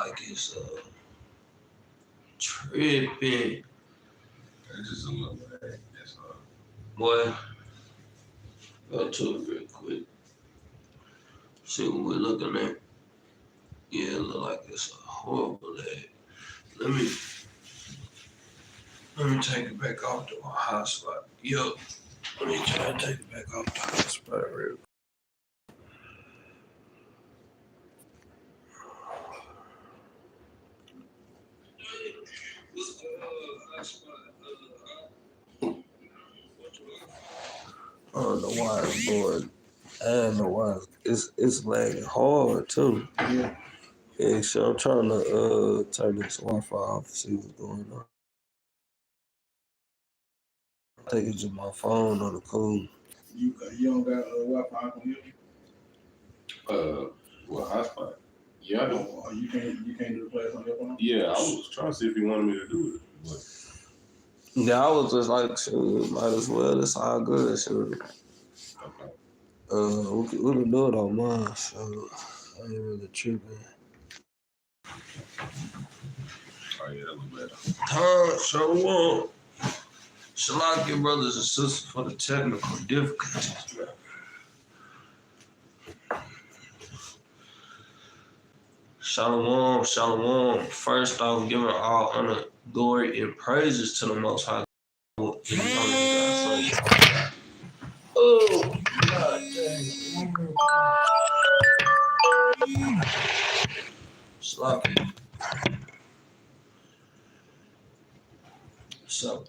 like it's tripping. It's just a little bit. That's all. Boy, go to it real quick. See what we're looking at. Yeah, it look like it's a horrible lag. Let me take it back off to my hotspot. Yup. Let me try to take it back off the hotspot real quick. I don't know why it's going. I don't know why it's lagging hard too. Yeah. Yeah, so I'm trying to turn this Wi-Fi off and see what's going on. I think it's just my phone on the cool. You don't got Wi-Fi on you? Well, hotspot. Yeah, I do. Oh, you can't do the class on your phone? Yeah, I was trying to see if he wanted me to do it, but Yeah, I was just like, shoot, might as well. It's all good, shoot. okay. We can do it on mine, so I ain't really tripping. Oh yeah, that was better. Shalom. Shalom, brothers and sisters, for the technical difficulties, man. Shalom, shalom. First, I'm giving all honor, glory, and praises to the Most High. Oh, God dang. Sloppy. So,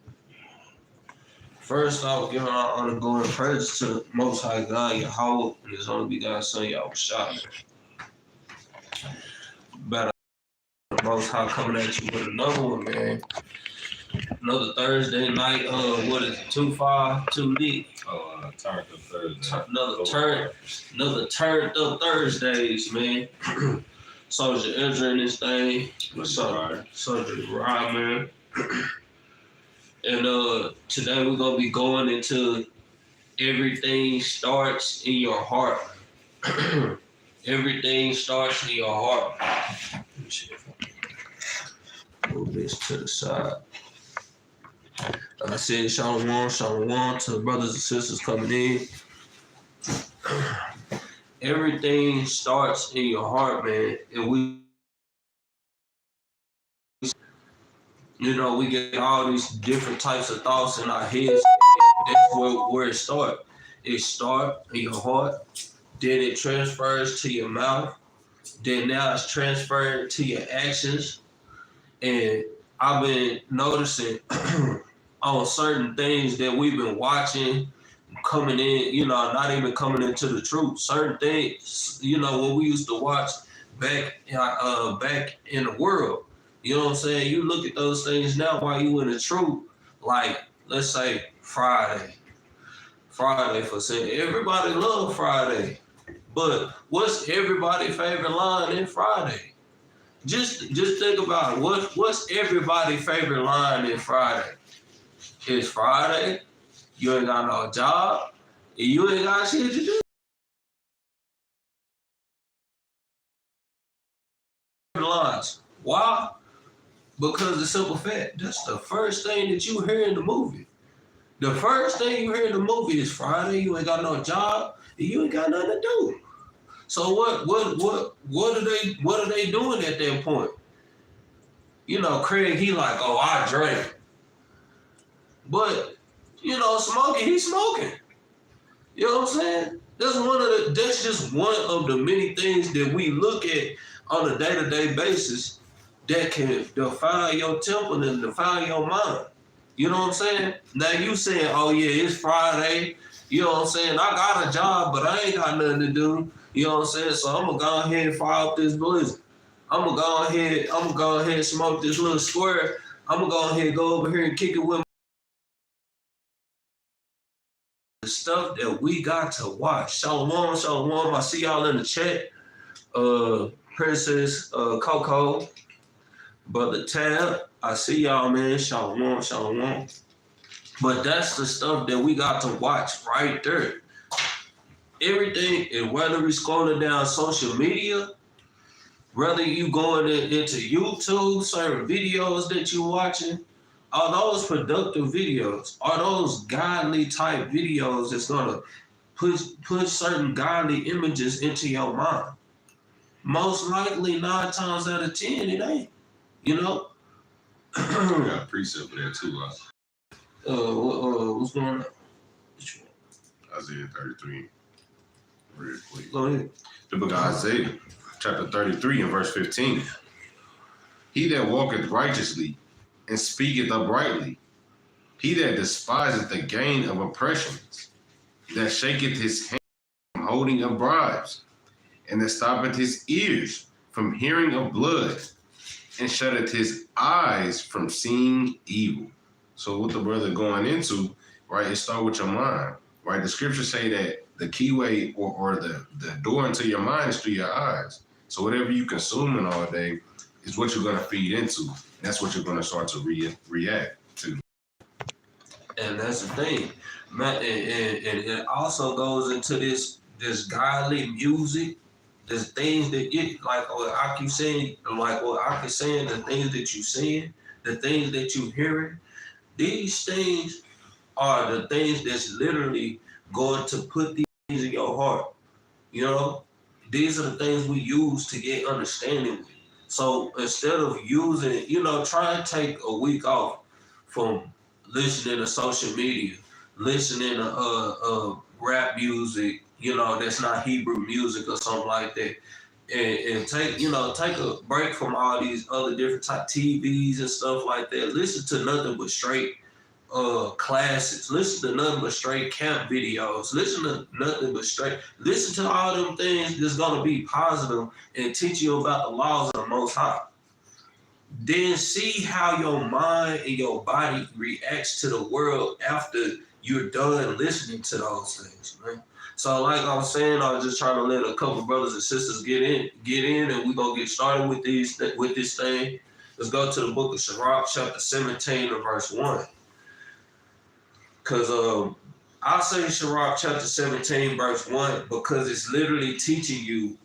first, I was giving all honor, glory, and praises to the Most High God, Yahweh, and His only begotten Son, Yahweh. Better. Most High coming at you with another one, man. Another Thursday night. What is it? 2-5, 2 lit. Turned up Thursday. Another turned up Thursdays, man. Soldier Ezra in this thing. Soldier Rod, man. And today we're gonna be going into everything starts in your heart. Everything starts in your heart. Let me see if I can move this to the side. Like I said, shalom, shalom to the brothers and sisters coming in. Everything starts in your heart, man. And we get all these different types of thoughts in our heads. That's where it starts. It starts in your heart. Then it transfers to your mouth. Then now it's transferred to your actions. And I've been noticing on certain things that we've been watching, coming in, not even coming into the truth. Certain things, what we used to watch back in the world. You know what I'm saying? You look at those things now while you in the truth. Like, let's say Friday for saying everybody love Friday. But what's everybody's favorite line in Friday? Just think about it. What's everybody's favorite line in Friday? It's Friday. You ain't got no job. And you ain't got shit to do. Lines. Why? Because the simple fact, that's the first thing that you hear in the movie. The first thing you hear in the movie is Friday. You ain't got no job. And you ain't got nothing to do. So what are they doing at that point? Craig, he like, oh, I drink. But, smoking, he's smoking. You know what I'm saying? That's just one of the many things that we look at on a day-to-day basis that can define your temple and define your mind. You know what I'm saying? Now you saying, oh yeah, it's Friday. You know what I'm saying? I got a job, but I ain't got nothing to do. You know what I'm saying? So I'm gonna go ahead and fire up this blizzard. I'm gonna go ahead and smoke this little square. I'm gonna go ahead and go over here and kick it with the stuff that we got to watch. Shalom, shalom. I see y'all in the chat. Princess Coco, Brother Tab. I see y'all, man. Shalom, shalom. But that's the stuff that we got to watch right there. Everything, and whether we're scrolling down social media, Whether you going into YouTube, certain videos that you're watching, are those productive videos? Are those godly type videos that's gonna put certain godly images into your mind? Most likely, 9 times out of 10, it ain't. You know. I got a precept for that too. What's going on? Isaiah 33. Real quick. Go ahead. The book of Isaiah, chapter 33 and verse 15. He that walketh righteously and speaketh uprightly, he that despiseth the gain of oppressions, that shaketh his hand from holding of bribes, and that stoppeth his ears from hearing of blood, and shutteth his eyes from seeing evil. So what the brother going into, right, it start with your mind, right? The scriptures say that the key way or the door into your mind is through your eyes. So whatever you consuming all day is what you're going to feed into. That's what you're going to start to react to. And that's the thing, man. And it also goes into this godly music. There's things that get, like what I keep saying, the things that you saying, the things that you hearing. These things are the things that's literally going to put these things in your heart. You know, these are the things we use to get understanding with. So instead of using, try and take a week off from listening to social media, listening to rap music, that's not Hebrew music or something like that. And take a break from all these other different type TVs and stuff like that. Listen to nothing but straight classes. Listen to nothing but straight camp videos. Listen to all them things that's gonna be positive and teach you about the laws of the Most High. Then see how your mind and your body reacts to the world after you're done listening to those things, man. So like I was saying, I was just trying to let a couple brothers and sisters get in, and we're gonna get started with this thing. Let's go to the book of Sirach, chapter 17 and verse 1. Because I say Sirach chapter 17 verse 1 because it's literally teaching you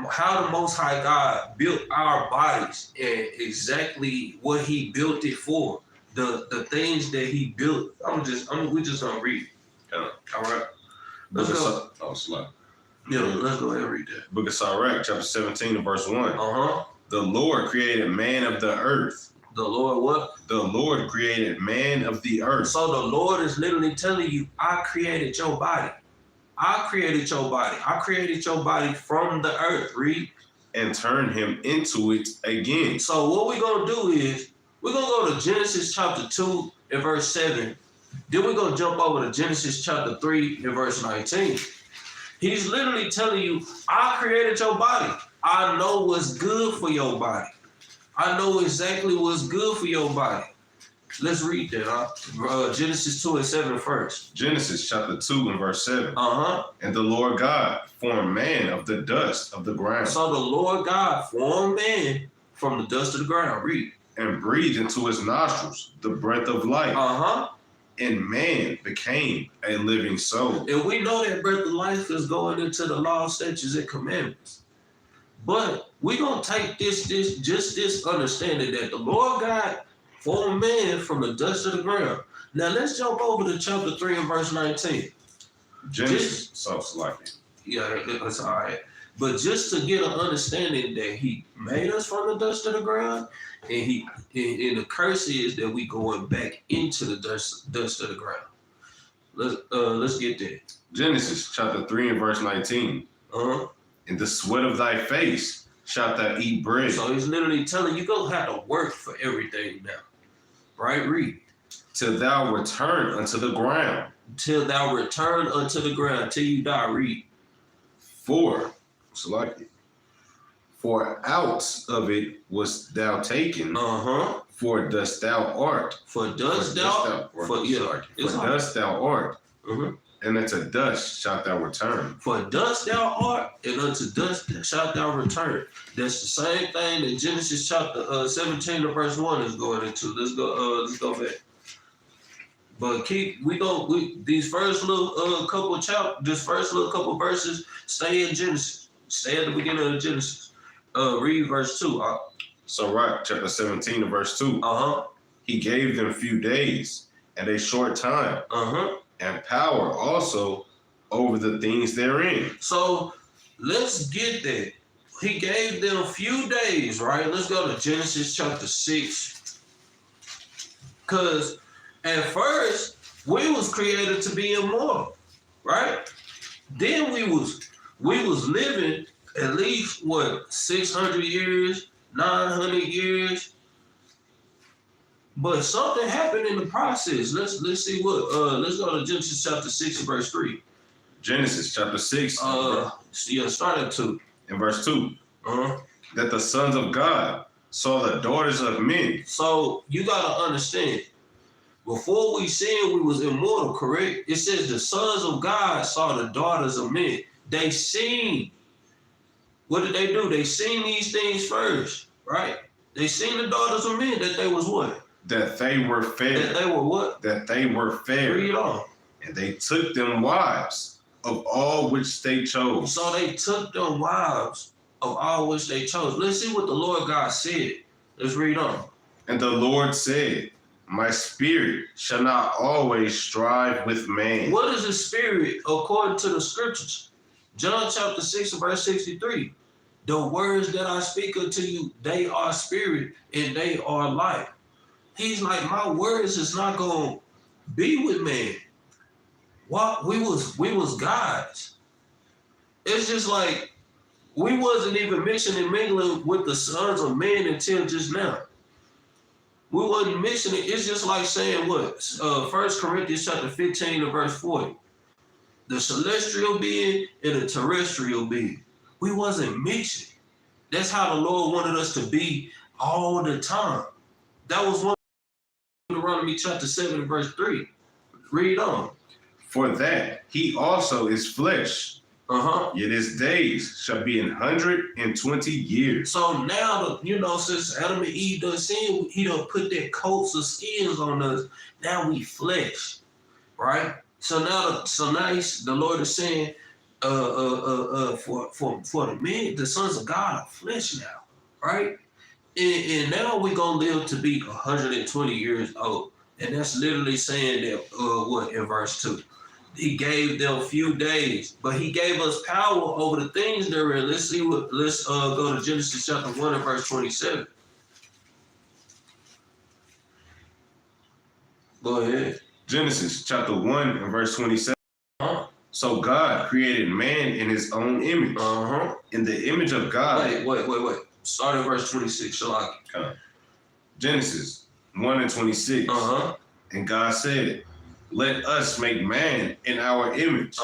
how the Most High God built our bodies and exactly what He built it for. The things that He built. We're just gonna read. Yeah. All right. Let's go. Slow. Yeah, let's go ahead and read that. Book of Sirach, chapter 17 and verse 1. Uh-huh. The Lord created man of the earth. The Lord what? The Lord created man of the earth. So the Lord is literally telling you, I created your body. I created your body. I created your body from the earth. Read. And turn him into it again. So what we're going to do is, we're going to go to Genesis chapter 2 and verse 7. Then we're going to jump over to Genesis chapter 3 and verse 19. He's literally telling you, I created your body. I know what's good for your body. I know exactly what's good for your body. Let's read that. Genesis 2 and 7 first. Genesis chapter 2 and verse 7. Uh-huh. And the Lord God formed man of the dust of the ground. So the Lord God formed man from the dust of the ground. Read. And breathed into his nostrils the breath of life. Uh-huh. And man became a living soul. And we know that breath of life is going into the law, statutes, and commandments. But we're going to take this understanding that the Lord God formed man from the dust of the ground. Now let's jump over to chapter 3 and verse 19. Genesis, so like it. Yeah, that's all right. But just to get an understanding that He made us from the dust of the ground, and the curse is that we going back into the dust of the ground. Let's get there. Genesis chapter 3 and verse 19. Uh-huh. In the sweat of thy face shalt thou eat bread. So He's literally telling you, go have to work for everything now. Right? Read. Till thou return unto the ground. Till thou return unto the ground, till you die. Read. For out of it wast thou taken. Uh-huh. For dust thou art. For dust thou art. Uh-huh. And unto dust shalt thou return. For dust thou art, and unto dust shalt thou return. That's the same thing that Genesis chapter 17 and verse 1 is going into. Let's go back. But these first little couple verses, stay in Genesis. Stay at the beginning of Genesis. Read verse 2. Sirach chapter 17 and verse 2. Uh-huh. He gave them few days and a short time, and power also over the things therein. So let's get that. He gave them a few days, right? Let's go to Genesis chapter 6. Because at first, we was created to be immortal, right? Then we was living at least, 600 years, 900 years. But something happened in the process. Let's see what, let's go to Genesis chapter 6 and verse 3. Genesis chapter 6, Start at 2. and verse 2. That the sons of God saw the daughters of men. So you gotta understand, before we sinned, we was immortal, correct? It says the sons of God saw the daughters of men. They seen. What did they do? They seen these things first, right? They seen the daughters of men, that they was what? That they were fair. That they were what? That they were fair. Read on. And they took them wives of all which they chose. So they took them wives of all which they chose. Let's see what the Lord God said. Let's read on. And the Lord said, my spirit shall not always strive with man. What is the spirit according to the scriptures? John chapter 6 verse 63. The words that I speak unto you, they are spirit and they are life. He's like, my words is not going to be with man. What? We was gods. It's just like, we wasn't even mixing and mingling with the sons of men until just now. We wasn't mixing it. It's just like saying what? 1 Corinthians chapter 15 and verse 40. The celestial being and the terrestrial being. We wasn't mixing. That's how the Lord wanted us to be all the time. That was one Deuteronomy chapter 7 and verse 3. Read on. For that he also is flesh. Yet his days shall be 120 years. So now, since Adam and Eve done sin, he done put their coats of skins on us. Now we flesh, right? So now the Lord is saying, for the men, the sons of God are flesh now, right? And now we're gonna live to be 120 years old, and that's literally saying that in verse 2. He gave them a few days, but he gave us power over the things therein. Let's go to Genesis chapter 1 and verse 27. Go ahead. Genesis chapter 1 and verse 27. So God created man in his own image. In the image of God. Wait. Start at verse 26. Genesis 1 and 26. And God said, let us make man in our image,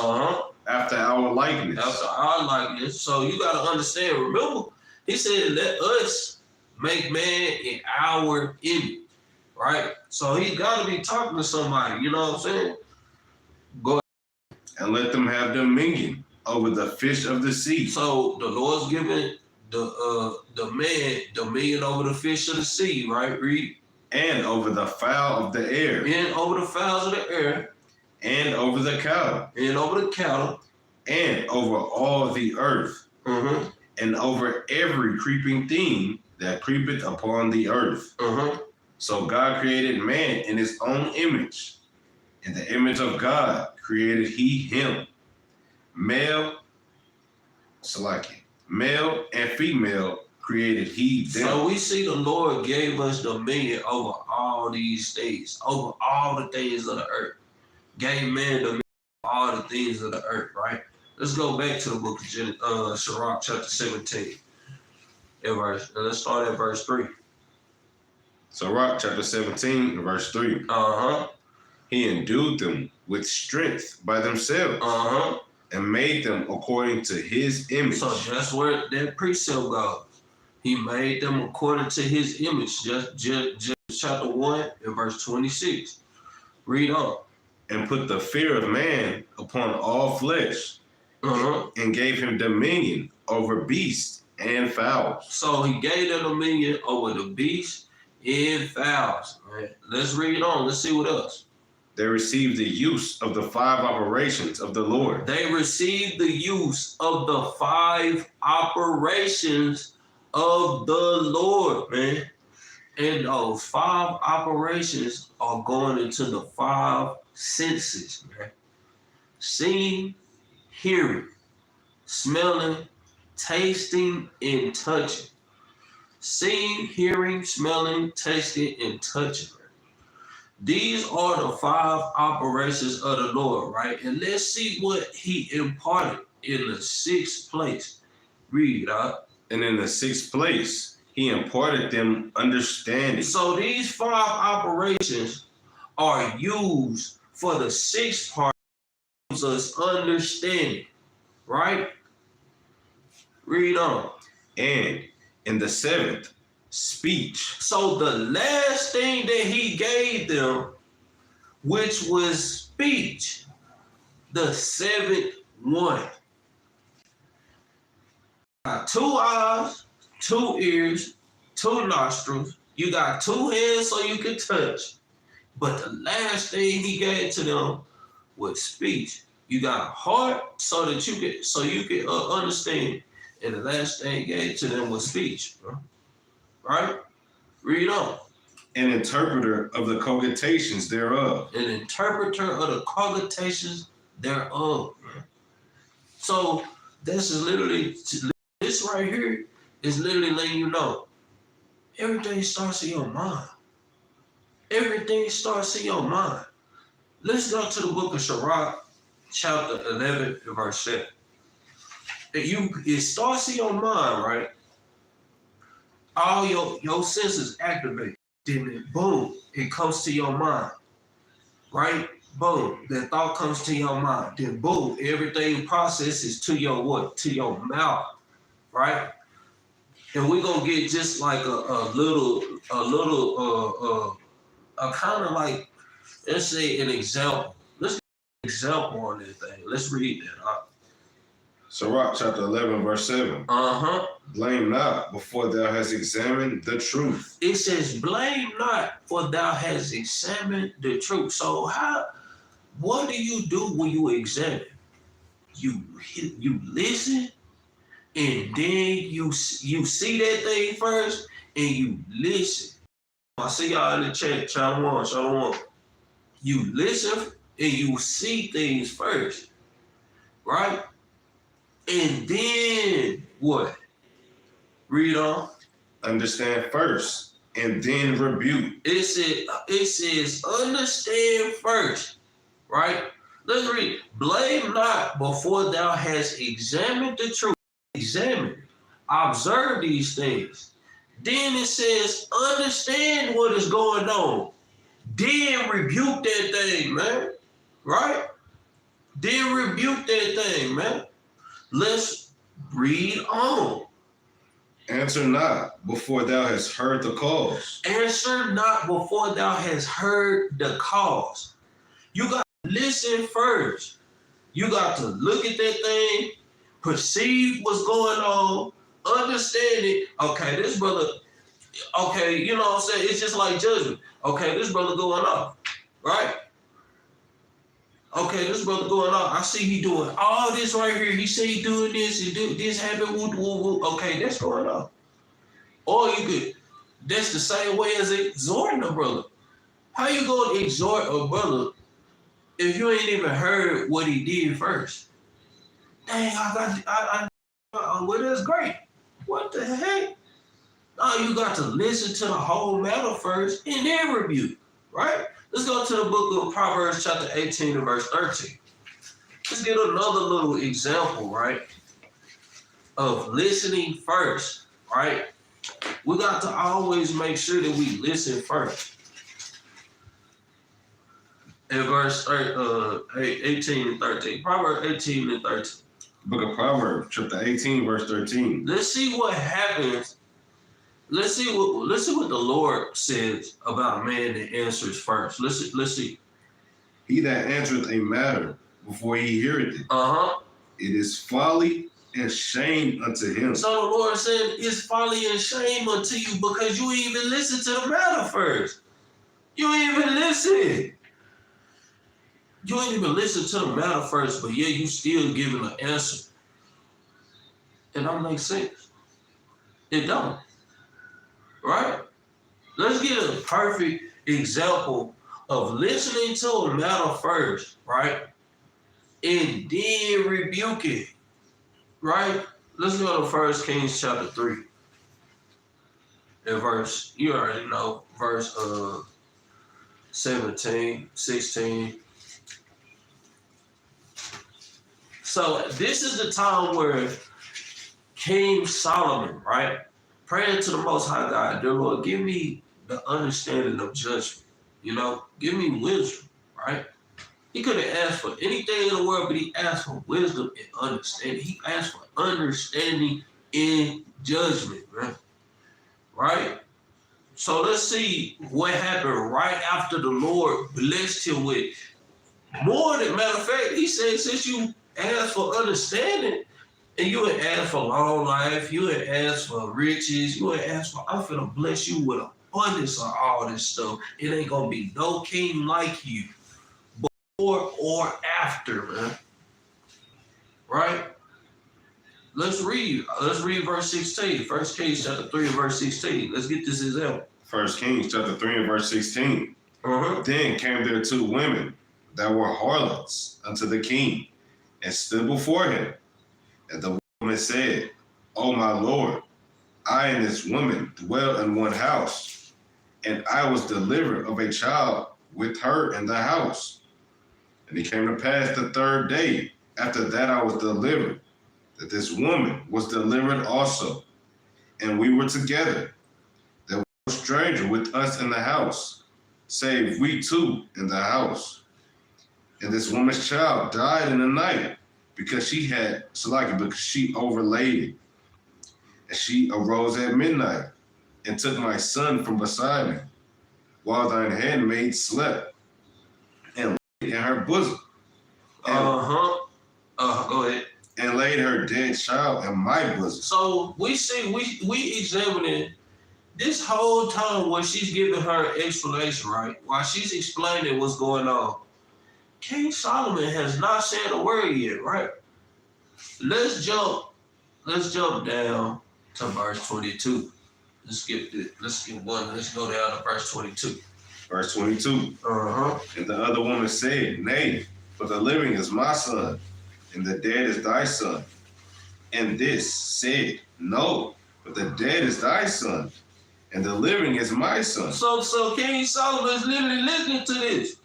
after our likeness. After our likeness. So you got to understand, remember, he said, let us make man in our image, right? So he got to be talking to somebody, you know what I'm saying? Go ahead. And let them have dominion over the fish of the sea. So the Lord's giving the man dominion over the fish of the sea, right? Read. And over the fowl of the air. And over the fowls of the air. And over the cattle. And over the cattle. And over all the earth. And over every creeping thing that creepeth upon the earth. So God created man in his own image. In the image of God created he him. Male and female created he them. So we see the Lord gave us dominion over all these things, over all the things of the earth. Gave man dominion over all the things of the earth, right? Let's go back to the book of Sirach chapter 17. Let's start at verse 3. Sirach chapter 17 verse 3. He endued them with strength by themselves. And made them according to his image. So that's where that precept goes. He made them according to his image. Just chapter 1 and verse 26. Read on. And put the fear of man upon all flesh. And gave him dominion over beasts and fowls. So he gave them dominion over the beasts and fowls. Right? Let's read on. Let's see what else. They received the use of the 5 operations of the Lord. They received the use of the 5 operations of the Lord, man. And those 5 operations are going into the 5 senses, man. Seeing, hearing, smelling, tasting, and touching. Seeing, hearing, smelling, tasting, and touching. These are the 5 operations of the Lord, right? And let's see what he imparted in the 6th place. Read, And in the 6th place, he imparted them understanding. So these 5 operations are used for the 6th part, gives us understanding, right? Read on. And in the 7th, speech. So the last thing that he gave them, which was speech, the 7th one. Got 2 eyes, 2 ears, 2 nostrils. You got 2 hands so you can touch. But the last thing he gave to them was speech. You got a heart so that you can understand. And the last thing he gave to them was speech, bro. Right? Read on. An interpreter of the cogitations thereof. An interpreter of the cogitations thereof. Man. So this is literally, this right here is literally letting you know, everything starts in your mind. Everything starts in your mind. Let's go to the book of Sirach, chapter 11, verse 7. It starts in your mind, right? All your senses activate. Then boom, it comes to your mind, right? Boom, that thought comes to your mind. Then boom, everything processes to your what? To your mouth, right? And we're gonna get just like a kind of like, let's say an example. Let's get an example on this thing. Let's read that. Sirach chapter 11, verse 7. Blame not before thou hast examined the truth. It says, blame not, for thou hast examined the truth. So what do you do when you examine? You listen, and then you see that thing first, and you listen. I see y'all in the chat, Shalom. You listen, and you see things first, right? And then what? Read on. Understand first, and then rebuke. It says understand first, right? Let's read. Blame not before thou hast examined the truth. Examine, observe these things. Then it says understand what is going on. Then rebuke that thing, man. Right? Then rebuke that thing, man. Let's read on. Answer not before thou hast heard the cause. Answer not before thou hast heard the cause. You got to listen first. You got to look at that thing, perceive what's going on, understand it. Okay, this brother, okay, you know what I'm saying? It's just like judgment. Okay, this brother going off, right? Okay, this brother going on. I see he doing all this right here. He say he doing this and do this happen. Okay, that's going on. Or you could, that's the same way as exhorting a brother. How you gonna exhort a brother if you ain't even heard what he did first? Dang, well, that's great. What the heck? No, you got to listen to the whole matter first and then review, right? Let's go to the book of Proverbs chapter 18 and verse 13. Let's get another little example, right, of listening first, right? We got to always make sure that we listen first. In verse 18 and 13. Proverbs 18 and 13. Book of Proverbs, chapter 18, verse 13. Let's see what happens. Let's see what the Lord says about a man that answers first. Let's see. He that answereth a matter before he heareth it. It is folly and shame unto him. So the Lord said, it's folly and shame unto you because you ain't even listen to the matter first. You ain't even listen. You ain't even listen to the matter first, but yeah, you still giving an answer. It don't make sense. It don't. Right? Let's get a perfect example of listening to a matter first, right? And then rebuke it. Right? Let's go to 1 Kings chapter 3. And verse, you already know, verse 17, 16. So this is the time where King Solomon, right, praying to the Most High God, dear Lord, give me the understanding of judgment, give me wisdom, right? He could have asked for anything in the world, but he asked for wisdom and understanding. He asked for understanding in judgment, right? So let's see what happened right after the Lord blessed him with more than, matter of fact, he said, since you asked for understanding, and you ain't asked for long life, you ain't asked for riches, you ain't asked for, I'm finna bless you with abundance of all this stuff. It ain't gonna be no king like you, before or after, man. Right? Let's read verse 16. 1 Kings chapter 3 and verse 16. Let's get this example. 1 Kings chapter 3 and verse 16. Then came there 2 women that were harlots unto the king, and stood before him. And the woman said, O my lord, I and this woman dwell in one house, and I was delivered of a child with her in the house. And it came to pass the 3rd day after that I was delivered, that this woman was delivered also, and we were together. There was no stranger with us in the house, save we 2 in the house. And this woman's child died in the night, because she overlaid it. And she arose at midnight, and took my son from beside me, while thine handmaid slept, and laid in her bosom. Go ahead. And laid her dead child in my bosom. So we see, we examining this whole time when she's giving her explanation, right? While she's explaining what's going on, King Solomon has not said a word yet, right? Let's jump down to verse 22. Let's skip one. Let's go down to verse 22. Verse 22. And the other woman said, Nay, for the living is my son, and the dead is thy son. And this said, No, but the dead is thy son, and the living is my son. So King Solomon is literally listening to this.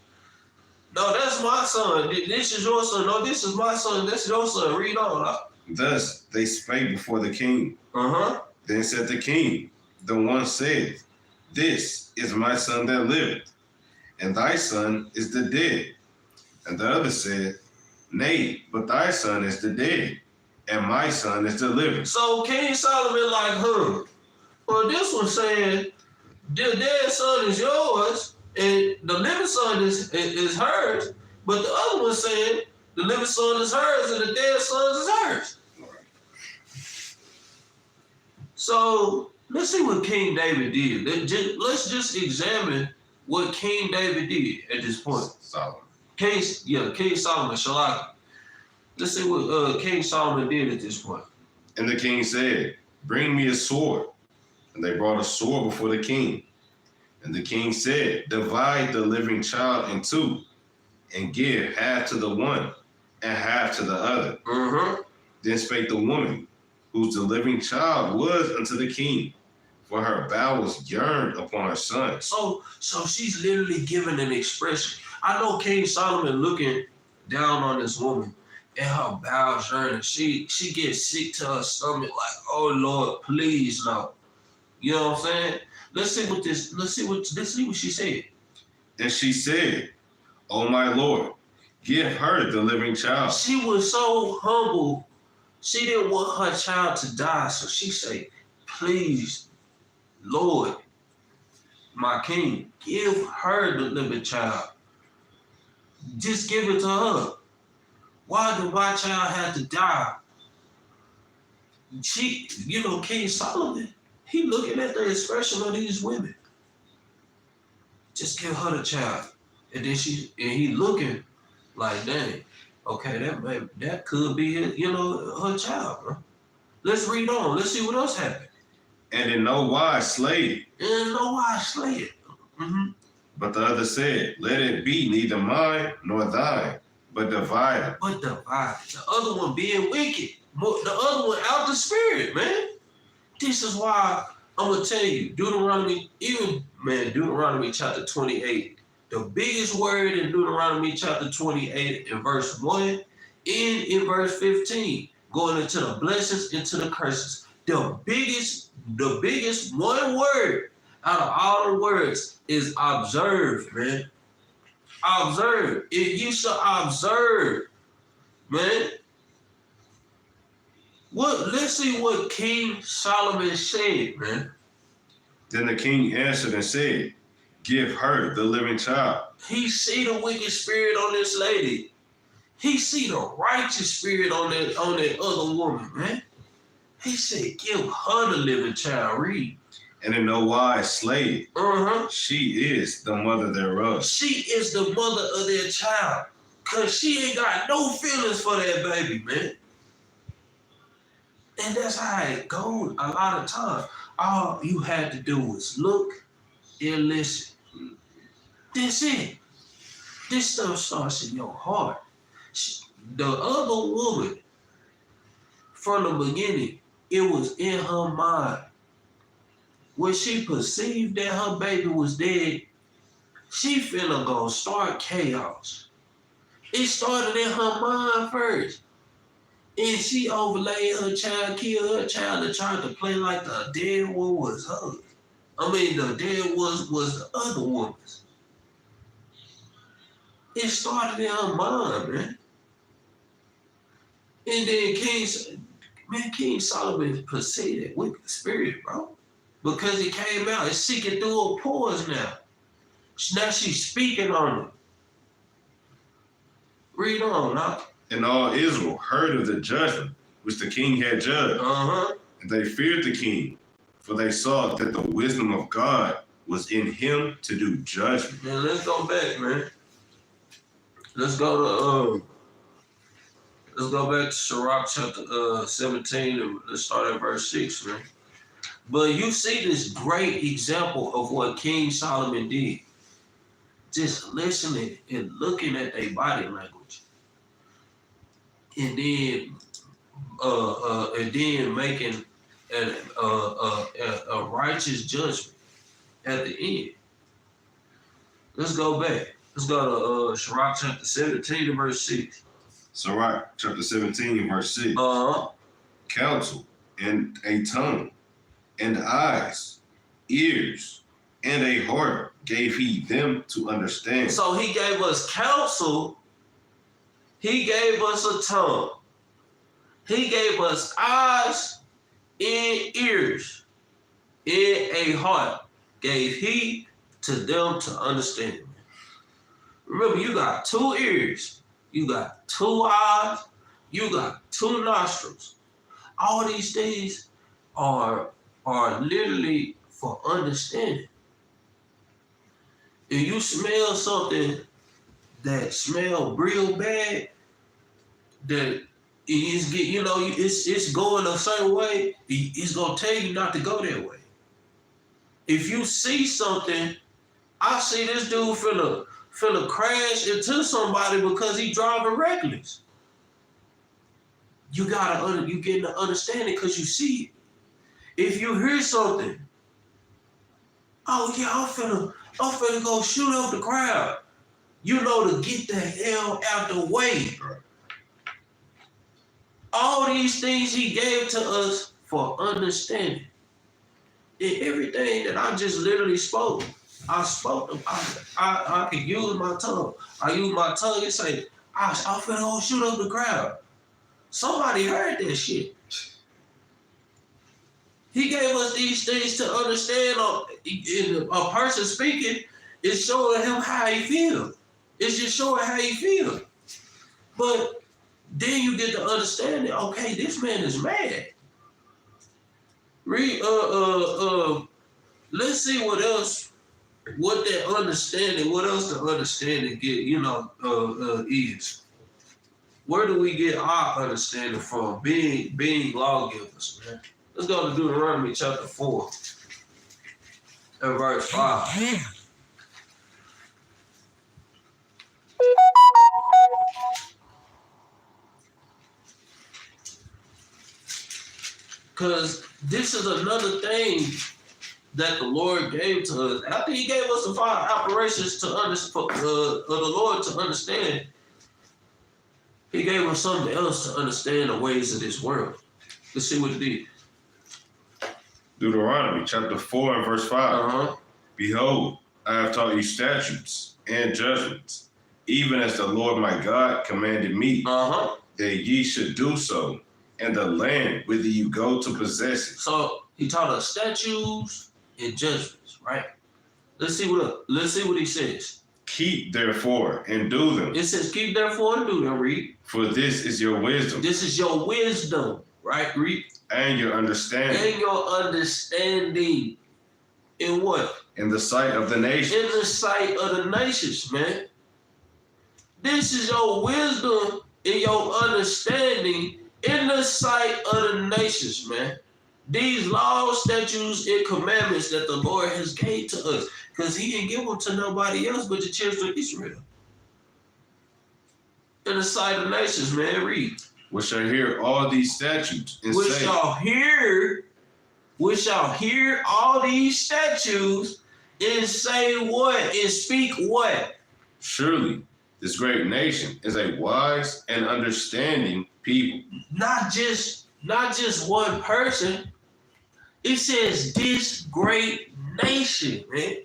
No, that's my son. This is your son. No, this is my son. This is your son. Read on. Thus they spake before the king. Then said the king, the one said, This is my son that liveth, and thy son is the dead. And the other said, Nay, but thy son is the dead, and my son is the living. So King Solomon well, this one saying, the dead son is yours, and the living son is hers, but the other one saying, the living son is hers, and the dead son is hers. So let's see what King David did. Let's just examine what King David did at this point. Solomon. King Solomon, Shalaki. Let's see what King Solomon did at this point. And the king said, Bring me a sword. And they brought a sword before the king. And the king said, Divide the living child in 2, and give half to the one and half to the other. Then spake the woman, whose the living child was unto the king, for her bowels yearned upon her son. So she's literally giving an expression. I know King Solomon looking down on this woman, and her bowels yearning. She gets sick to her stomach, like, oh Lord, please no. You know what I'm saying? Let's see what she said. And she said, Oh my Lord, give her the living child. She was so humble. She didn't want her child to die. So she said, Please, Lord, my king, give her the living child. Just give it to her. Why did my child have to die? King Solomon, he looking at the expression of these women. Just give her the child. And then he looking Like, dang, okay, that could be her child, bro. Let's read on. Let's see what else happened. And in no wise slay it. And in no wise slay it. Mm-hmm. But the other said, let it be neither mine nor thine, but divided. But divided. The other one being wicked. The other one out the spirit, man. This is why I'm going to tell you, Deuteronomy chapter 28, the biggest word in Deuteronomy chapter 28 in verse 1 and in verse 15, going into the blessings, into the curses. The biggest one word out of all the words is observe, man. Observe. If you shall observe, man. Let's see what King Solomon said, man. Then the king answered and said, give her the living child. He see the wicked spirit on this lady. He see the righteous spirit on that other woman, man. He said, give her the living child. Read. And in no wise slay it. Uh-huh. She is the mother thereof. She is the mother of their child. Because she ain't got no feelings for that baby, man. And that's how it goes a lot of times. All you had to do was look and listen. That's it. This stuff starts in your heart. The other woman, from the beginning, it was in her mind. When she perceived that her baby was dead, she finna go start chaos. It started in her mind first. And she overlaid her child, killed her child, and tried to play like the dead one was hers. I mean, the dead was the other woman's. It started in her mind, man. And then King Solomon perceived wicked spirit, bro. Because it came out, it's seeking through her pores now. Now she's speaking on it. Read on, now. And all Israel heard of the judgment which the king had judged. Uh-huh. And they feared the king, for they saw that the wisdom of God was in him to do judgment. Man, let's go back, man. Let's go back to Sirach chapter 17 and let's start at verse 6, man. But you see this great example of what King Solomon did. Just listening and looking at their body language. And then making a righteous judgment at the end. Let's go back. Let's go to Sirach chapter 17 verse 6. Sirach chapter 17 verse 6. Counsel and a tongue and eyes, ears, and a heart gave he them to understand. So he gave us counsel. He gave us a tongue. He gave us eyes and ears and a heart. Gave he to them to understand. Remember, you got 2 ears. You got 2 eyes. You got 2 nostrils. All these things are literally for understanding. If you smell something that smell real bad, that it's going a certain way, it's gonna tell you not to go that way. If you see something, I see this dude finna crash into somebody because he driving reckless. You getting to understand it because you see it. If you hear something, oh yeah, I'm finna go shoot up the crowd. You know to get the hell out the way. All these things he gave to us for understanding. And everything that I just literally spoke, I spoke. I can use my tongue. I use my tongue and say, I'm finna go shoot up the crowd. Somebody heard that shit. He gave us these things to understand. A person speaking is showing him how he feels. It's just showing how he feels. But then you get to understand that, okay, this man is mad. Let's see what else what that understanding, what else the understanding get, is. Where do we get our understanding from? Being lawgivers, man. Let's go to Deuteronomy chapter 4 and verse 5. Because this is another thing that the Lord gave to us. After he gave us the 5 operations to the Lord to understand, he gave us something else to understand the ways of this world. Let's see what it did. Deuteronomy chapter 4 and verse 5. Behold, I have taught you statutes and judgments, even as the Lord my God commanded me, that ye should do so, and the land whither you go to possess it. So he taught us statutes and judgments, right? Let's see what he says. Keep therefore and do them. It says keep therefore and do them, read. For this is your wisdom. This is your wisdom, right? Read. And your understanding. And your understanding. In what? In the sight of the nations. In the sight of the nations, man. This is your wisdom and your understanding in the sight of the nations, man. These laws, statutes, and commandments that the Lord has gave to us, because he didn't give them to nobody else but the children of Israel. In the sight of the nations, man, read. We shall hear all these statutes and We say, shall hear all these statutes and say what? And speak what? surely this great nation is a wise and understanding people. Not just one person. It says this great nation, man.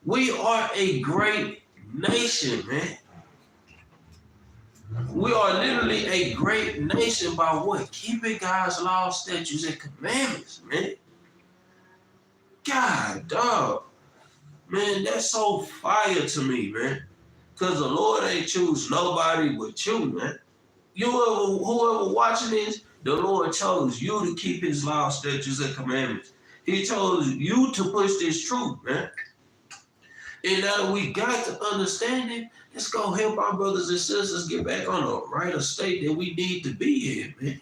We are a great nation, man. We are literally a great nation by what? Keeping God's laws, statutes, and commandments, man. God, dog. Man, that's so fire to me, man. Because the Lord ain't choose nobody but you, man. Whoever watching this, the Lord chose you to keep his laws, statutes, and commandments. He chose you to push this truth, man. And now that we got the understanding, let's go help our brothers and sisters get back on the right state that we need to be in, man.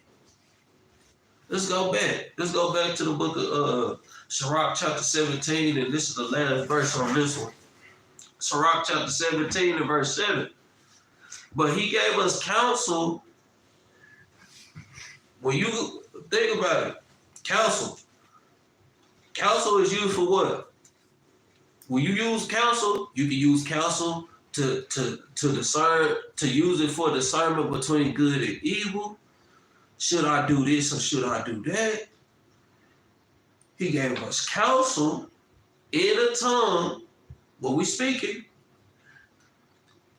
Let's go back. Let's go back to the book of Sirach chapter 17, and this is the last verse on this one. Sirach chapter 17 and verse 7. But he gave us counsel. When you think about it, counsel is used for what? When you use counsel, you can use counsel to discern, to use it for discernment between good and evil. Should I do this or should I do that? He gave us counsel in a tongue, what we speaking.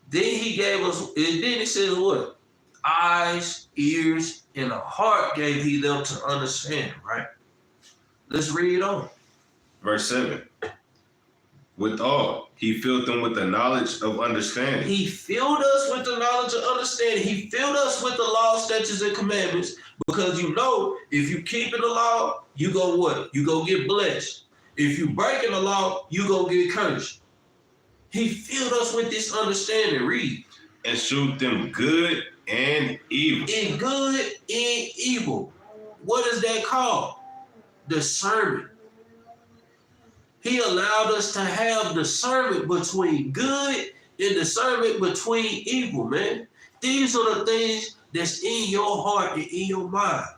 Then he gave us, and then he says what? Eyes, ears, and a heart gave he them to understand, right? Let's read on. Verse 7. Withal, he filled them with the knowledge of understanding. He filled us with the knowledge of understanding. He filled us with the law, statutes, and commandments. Because you know, if you keeping the law, you go what? You go get blessed. If you breaking the law, you go get cursed. He filled us with this understanding. Read. And shewed them good and evil. In good and evil. What is that called? Discernment. He allowed us to have discernment between good and discernment between evil, man. These are the things that's in your heart and in your mind.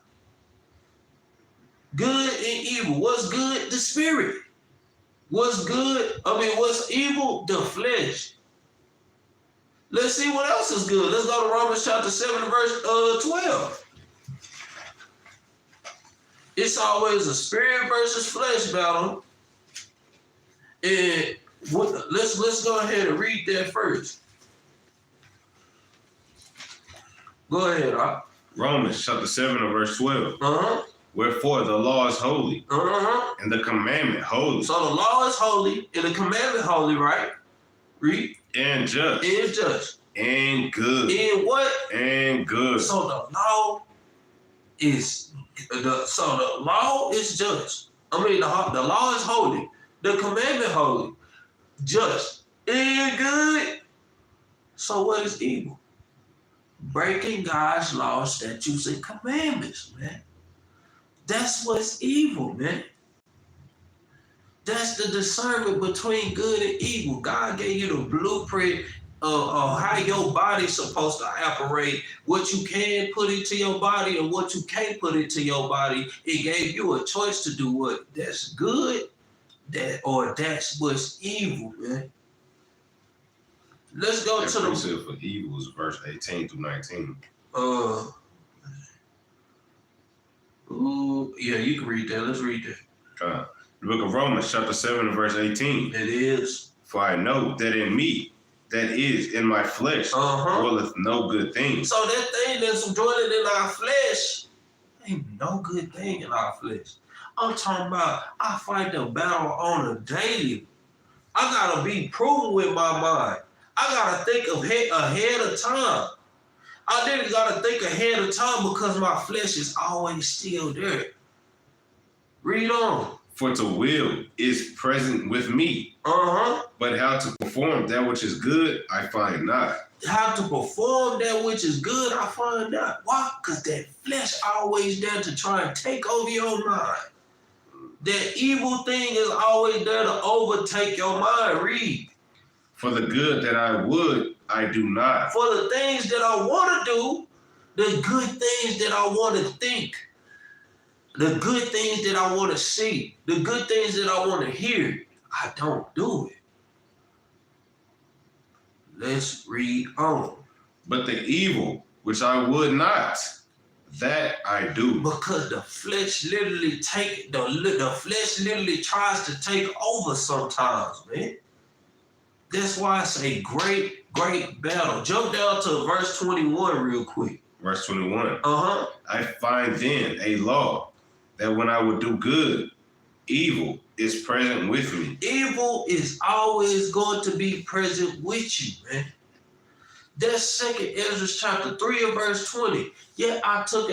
Good and evil. What's good? The spirit. What's evil? The flesh. Let's see what else is good. Let's go to Romans chapter 7, verse 12. It's always a spirit versus flesh battle. And let's go ahead and read that first. Go ahead, Romans chapter 7 and verse 12. Wherefore the law is holy, and the commandment holy. So the law is holy, and the commandment holy, right? Read. And just. And just. And good. And what? And good. So the law is just. I mean, the law is holy. The commandment holy. just. It ain't good. So what is evil? Breaking God's laws, statutes, and commandments, man. That's what's evil, man. That's the discernment between good and evil. God gave you the blueprint of how your body's supposed to operate, what you can put into your body and what you can't put into your body. It gave you a choice to do what that's good, or that's what's evil, man. Let's go That to precept for evil is verse 18 through 19. Yeah, you can read that. Let's read that. The book of Romans, chapter 7, and verse 18. It is. For I know that in me, that is, in my flesh, dwelleth no good thing. So that thing that's dwelling in our flesh, ain't no good thing in our flesh. I'm talking about I fight the battle on a daily. I gotta be prudent with my mind. I gotta think ahead of time. I didn't gotta think ahead of time because my flesh is always still there. Read on. For to will is present with me. But how to perform that which is good, I find not. How to perform that which is good, I find not. Why? Because that flesh always there to try and take over your mind. That evil thing is always there to overtake your mind. Read. For the good that I would, I do not. For the things that I want to do, the good things that I want to think, the good things that I want to see, the good things that I want to hear, I don't do it. Let's read on. But the evil, which I would not, that I do. Because the flesh literally tries to take over sometimes, man. That's why it's a great, great battle. Jump down to verse 21 real quick. Verse 21. I find then a law that when I would do good, evil is present with me. Evil is always going to be present with you, man. That's 2 Ezra chapter 3 and verse 20. Yet I took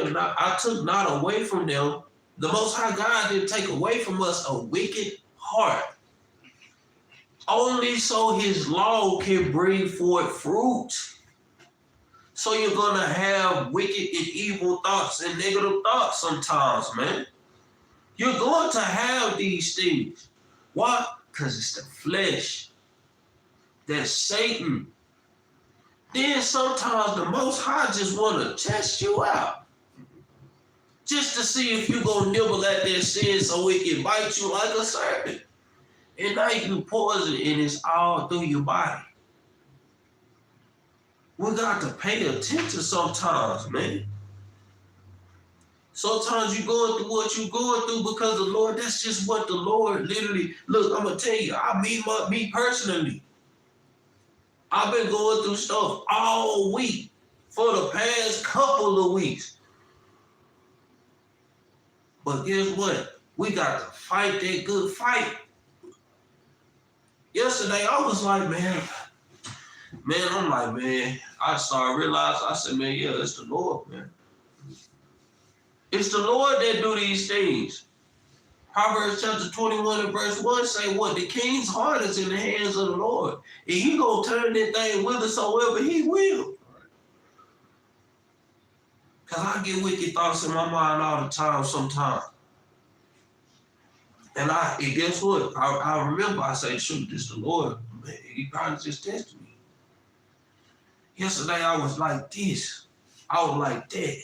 not away from them. The Most High God didn't take away from us a wicked heart. Only so his law can bring forth fruit. So you're going to have wicked and evil thoughts and negative thoughts sometimes, man. You're going to have these things. Why? Because it's the flesh. That's Satan. Then sometimes the Most High just want to test you out. Just to see if you're going to nibble at that sin so it can bite you like a serpent. And now you can poison and it's all through your body. We got to pay attention sometimes, man. Sometimes you're going through what you're going through because the Lord, that's just what the Lord literally, look, I'm going to tell you, me personally, I've been going through stuff all week for the past couple of weeks. But guess what? We got to fight that good fight. Yesterday, I was like, man, I started realizing, I said, man, yeah, it's the Lord, man. It's the Lord that do these things. Proverbs chapter 21 and verse 1 say, what? The king's heart is in the hands of the Lord. And he gonna turn that thing whithersoever he will. Because I get wicked thoughts in my mind all the time sometimes. And guess what? I remember I say, shoot, this the Lord. Man, he probably just tested me. Yesterday I was like this. I was like that.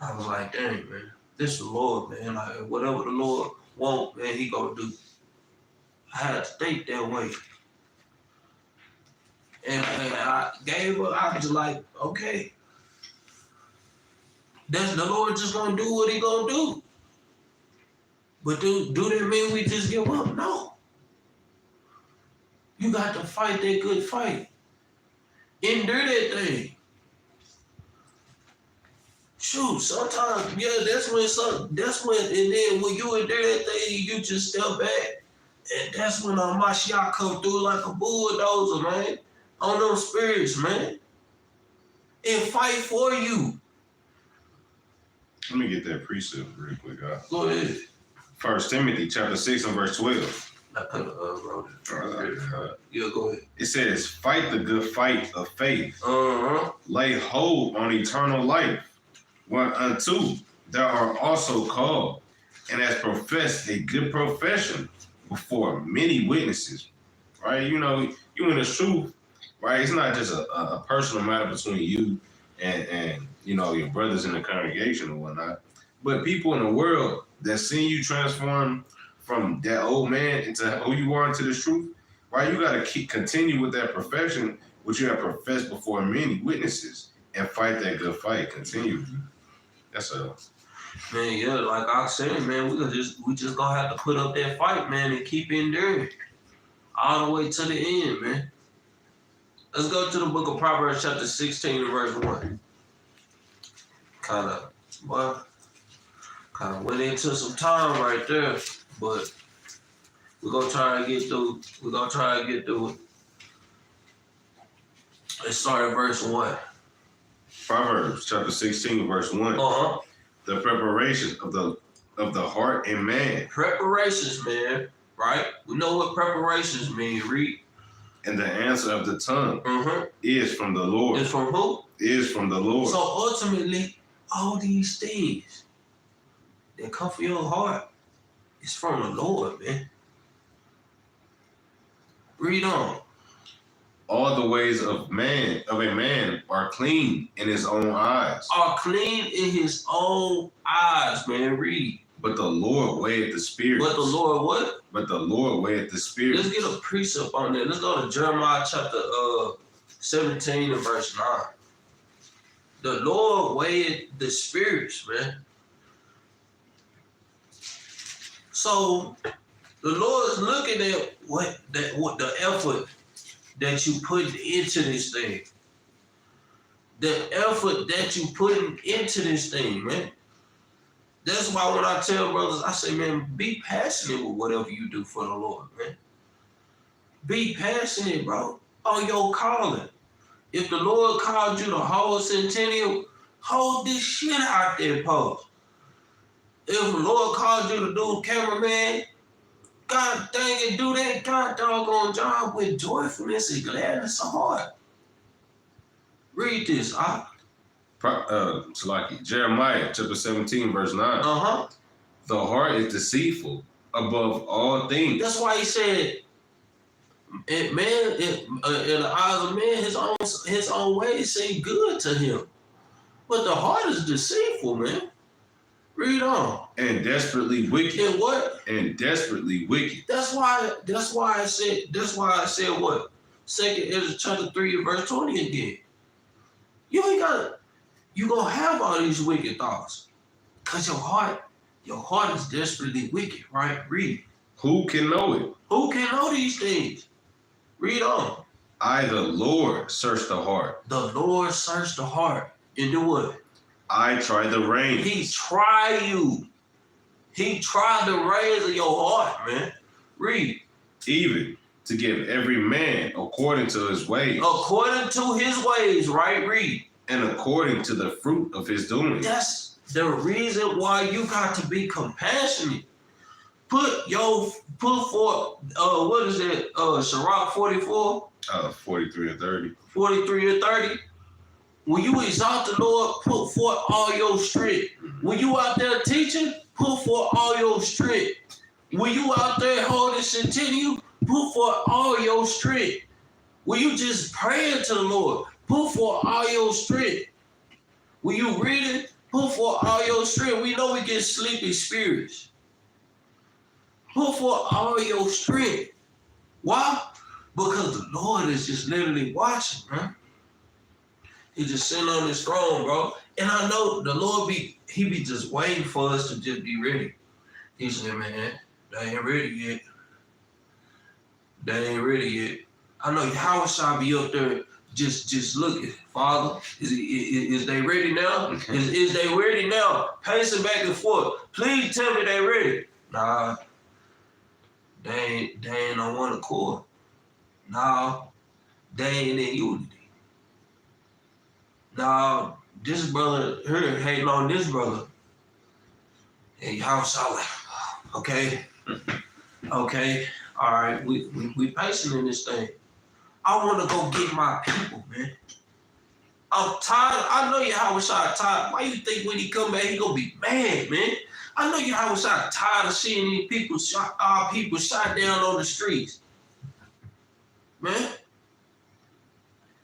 I was like, dang, man, this the Lord, man. Like, whatever the Lord want, man, he gonna do. I had to think that way. And I gave up. I was just like, okay. That's the Lord just gonna do what he gonna do. But do that mean we just give up? No. You got to fight that good fight. Endure that thing. Shoot, sometimes, yeah, and then when you endure that thing, you just step back. And that's when my shot come through like a bulldozer, man. On those spirits, man. And fight for you. Let me get that precept real quick, guys. Go ahead. 1 Timothy chapter 6 and verse 12. I could have wrote it. Yeah, go ahead. It says, fight the good fight of faith. Uh-huh. Lay hold on eternal life. Whereunto there are also called, and has professed a good profession before many witnesses. Right? You know, you in the truth, right? It's not just a personal matter between you and you know your brothers in the congregation or whatnot, but people in the world that seen you transform from that old man into who you are into this truth, right? You got to continue with that profession, which you have professed before many witnesses, and fight that good fight. Continue. That's a Man, yeah, like I said, man, we just gonna have to put up that fight, man, and keep enduring all the way to the end, man. Let's go to the book of Proverbs chapter 16 and verse 1. Kind of went into some time right there, but we're gonna try to get through. It. Let's start at verse 1. Proverbs chapter 16 verse 1. Uh-huh. The preparation of the heart and man. Preparations, man. Right? We know what preparations mean. Read. And the answer of the tongue Mm-hmm. is from the Lord. It's from who? Is from the Lord. So ultimately, all these things that come from your heart is from the Lord, man. Read on. All the ways of a man are clean in his own eyes. Are clean in his own eyes, man. Read. But the Lord weigheth the spirits. But the Lord what? But the Lord weigheth the spirits. Let's get a precept on that. Let's go to Jeremiah chapter 17 and verse 9. The Lord weighed the spirits, man. So the Lord is looking at what the effort that you put into this thing. The effort that you put into this thing, man. That's why when I tell brothers, I say, man, be passionate with whatever you do for the Lord, man. Be passionate, bro, on your calling. If the Lord called you to hold Centennial, hold this shit out there, post. If the Lord called you to do cameraman, God dang it, do that God doggone job with joyfulness and gladness of heart. Read this, Jeremiah chapter 17 verse 9. Uh-huh. The heart is deceitful above all things. That's why he said, in the eyes of man, his own ways seem good to him. But the heart is deceitful, man. Read on. And desperately wicked. And what? And desperately wicked. That's why I said what? 2 Ezra chapter 3 and verse 20 again. You gonna have all these wicked thoughts. Cause your heart is desperately wicked, right? Read. Who can know it? Who can know these things? Read on. I, the Lord, search the heart. The Lord search the heart. And do what? I try the reins. He try you. He tried the reins of your heart, man. Read. Even to give every man according to his ways. According to his ways, right? Read. And according to the fruit of his doing. That's the reason why you got to be compassionate. Put forth, what is it? Sirach 44? 43 or 30. 43 or 30. When you exalt the Lord, put forth all your strength. When you out there teaching, put forth all your strength. When you out there holding Centennial, put forth all your strength. When you just praying to the Lord, put forth all your strength. When you reading, put forth all your strength. We know we get sleepy spirits. Put forth all your strength. Why? Because the Lord is just literally watching, man. He just sitting on his throne, bro. And I know the Lord he be just waiting for us to just be ready. He said, man, they ain't ready yet. They ain't ready yet. I know how shall be up there just looking. Father, is they ready now? Is they ready now? Pacing back and forth. Please tell me they ready. Nah, they ain't on one accord. Nah, they ain't in unity. Nah, this brother here hating on this brother. And y'all saw like, okay, All right, we patient in this thing. I want to go get my people, man. I'm tired. I know Yahweh Shai tired. Why you think when he come back, he gonna be mad, man? I know Yahweh Shai tired of seeing these people our people shot down on the streets. Man.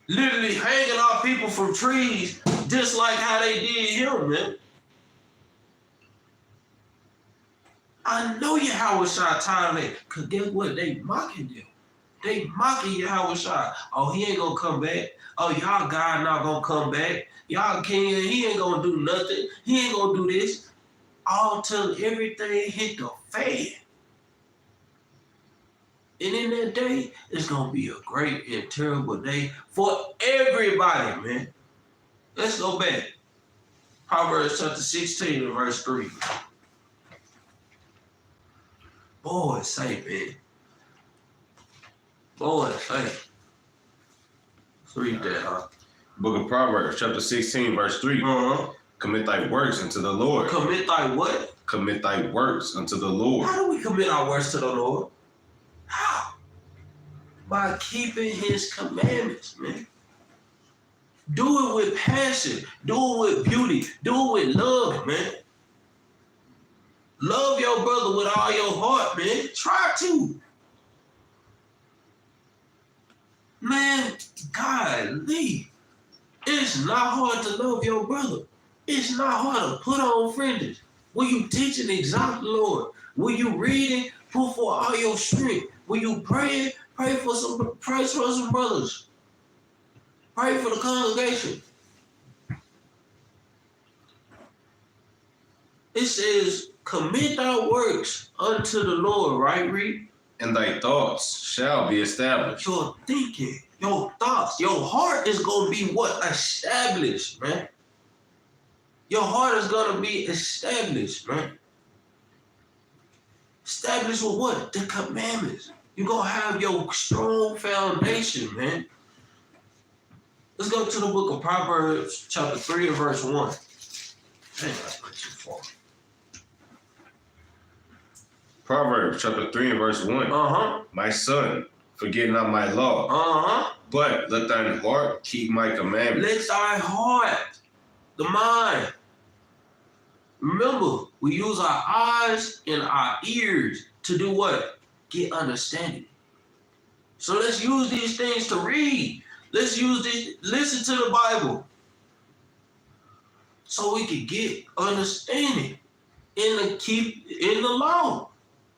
Literally hanging our people from trees just like how they did him, man. I know Yahweh Shai tired of it. Because guess what? They mocking them. They mocking Yahweh Shai. Oh, he ain't gonna come back. Oh, y'all God not gonna come back. Y'all king, he ain't gonna do nothing. He ain't gonna do this. All till everything hit the fan. And in that day, it's gonna be a great and terrible day for everybody, man. Let's go back. Proverbs chapter 16 and verse 3. Boy, say, man. Boy, say. Let's read that, huh? Book of Proverbs, chapter 16, verse 3. Commit thy works unto the Lord. Commit thy what? Commit thy works unto the Lord. How do we commit our works to the Lord? How? By keeping his commandments, man. Do it with passion. Do it with beauty. Do it with love, man. Love your brother with all your heart, man. Try to. Man, golly. It's not hard to love your brother. It's not hard to put on friends. When you teaching exalt the Lord. When you reading, put for all your strength. When you praying, pray for some brothers. Pray for the congregation. It says, commit thy works unto the Lord, right, Reed? And thy thoughts shall be established. Your thinking, your thoughts, your heart is going to be what? Established, man. Your heart is going to be established, man. Established with what? The commandments. You're going to have your strong foundation, man. Let's go to the book of Proverbs, chapter 3 and verse 1. Dang, that's not too far. Proverbs, chapter 3 and verse 1. My son, forget not my law. But let thine heart keep my commandments. Let thy heart, the mind. Remember, we use our eyes and our ears to do what? Get understanding. So let's use these things to read. Let's use this, listen to the Bible. So we can get understanding and keep in the law.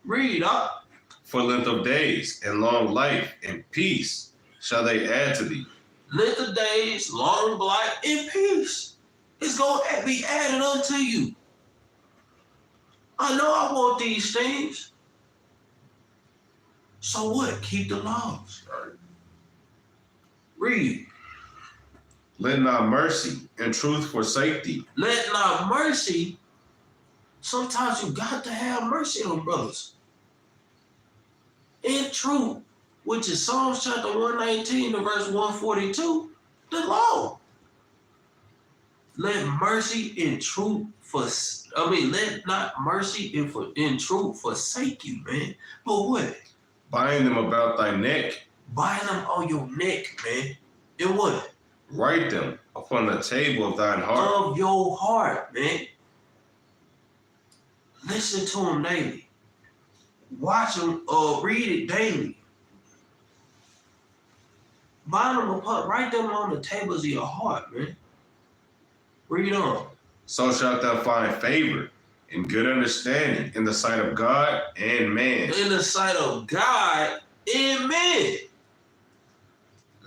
Read up. For length of days and long life and peace shall they add to thee. Length of days, long life, and peace. It's going to be added unto you. I know I want these things. So what? Keep the laws. Read. Let not mercy and truth forsake thee. Let not mercy. Sometimes you got to have mercy on brothers. In truth, which is Psalms chapter 119 to verse 142, the law. Let mercy and truth let not mercy and truth forsake you, man. But what? Bind them about thy neck. Bind them on your neck, man. And what? Write them upon the table of thine heart. Of your heart, man. Listen to them daily. Watch them, read it daily. Bind them upon, write them on the tables of your heart, man. Read on. So shalt thou find favor and good understanding in the sight of God and man. In the sight of God and man.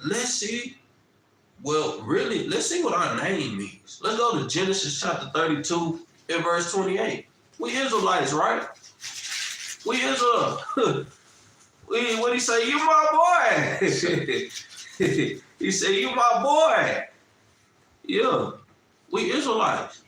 Let's see. Well, really, let's see what our name means. Let's go to Genesis chapter 32 and verse 28. We Israelites, right? We Israel. What he say? You my boy. He said, you my boy. Yeah. We Israelites.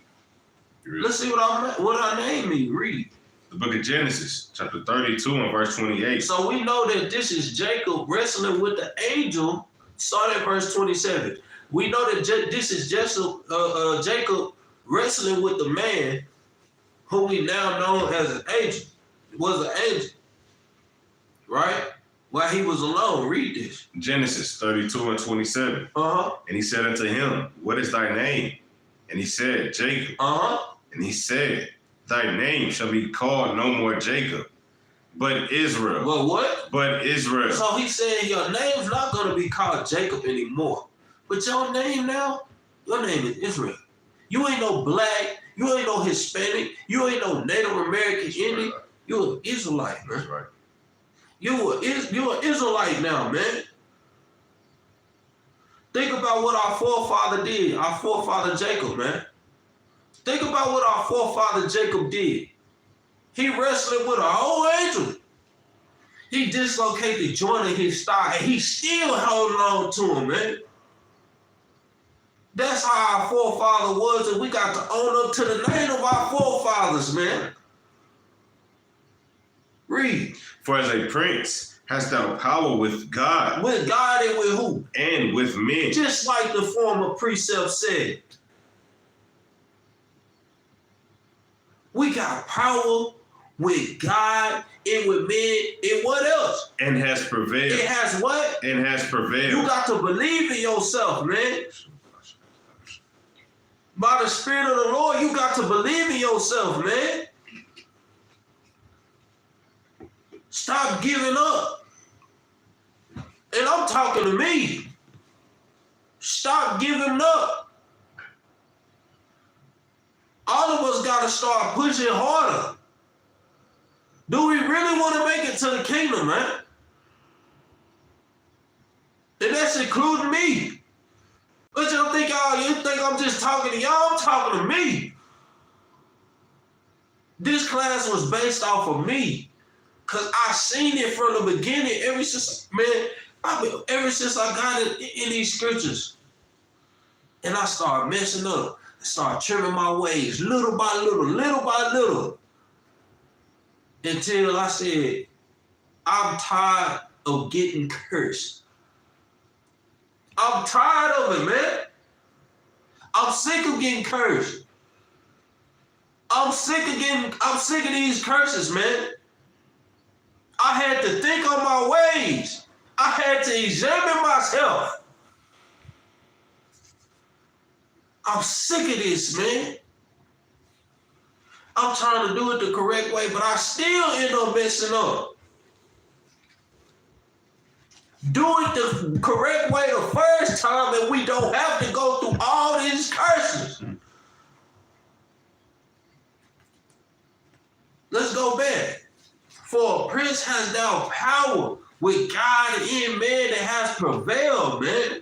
Let's see what our name means. Read. The book of Genesis, chapter 32 and verse 28. So we know that this is Jacob wrestling with the angel. Start at verse 27. We know that this is Jacob wrestling with the man who we now know as an angel. Was an angel. right? While he was alone. Read this. Genesis 32 and 27. Uh-huh. And he said unto him, what is thy name? And he said, Jacob. Uh-huh. And he said, thy name shall be called no more Jacob, but Israel. Well, what? But Israel. So he said your name's not going to be called Jacob anymore. But your name now, your name is Israel. You ain't no black. You ain't no Hispanic. You ain't no Native American Indian. You're an Israelite, man. That's right. You're an Israelite now, man. Think about what our forefather did, our forefather Jacob, man. Think about what our forefather Jacob did. He wrestled with an old angel. He dislocated the joint of his thigh, and he still holding on to him, man. That's how our forefather was, and we got to own up to the name of our forefathers, man. Read. For as a prince hast thou power with God. With God and with who? And with men. Just like the former precept said. We got power with God and with men and what else? And has prevailed. It has what? And has prevailed. You got to believe in yourself, man. By the Spirit of the Lord, you got to believe in yourself, man. Stop giving up. And I'm talking to me. Stop giving up. All of us got to start pushing harder. Do we really want to make it to the kingdom, man? And that's including me. But y'all think you think I'm just talking to y'all? I'm talking to me. This class was based off of me. Cause I seen it from the beginning ever since I got it in these scriptures. And I started messing up. I started trimming my ways little by little. Until I said, I'm tired of getting cursed. I'm tired of it, man. I'm sick of getting cursed. I'm sick of these curses, man. I had to think on my ways. I had to examine myself. I'm sick of this, man. I'm trying to do it the correct way, but I still end up messing up. Do it the correct way the first time, and we don't have to go through all these curses. Let's go back. For a prince has thou power with God and man that has prevailed, man.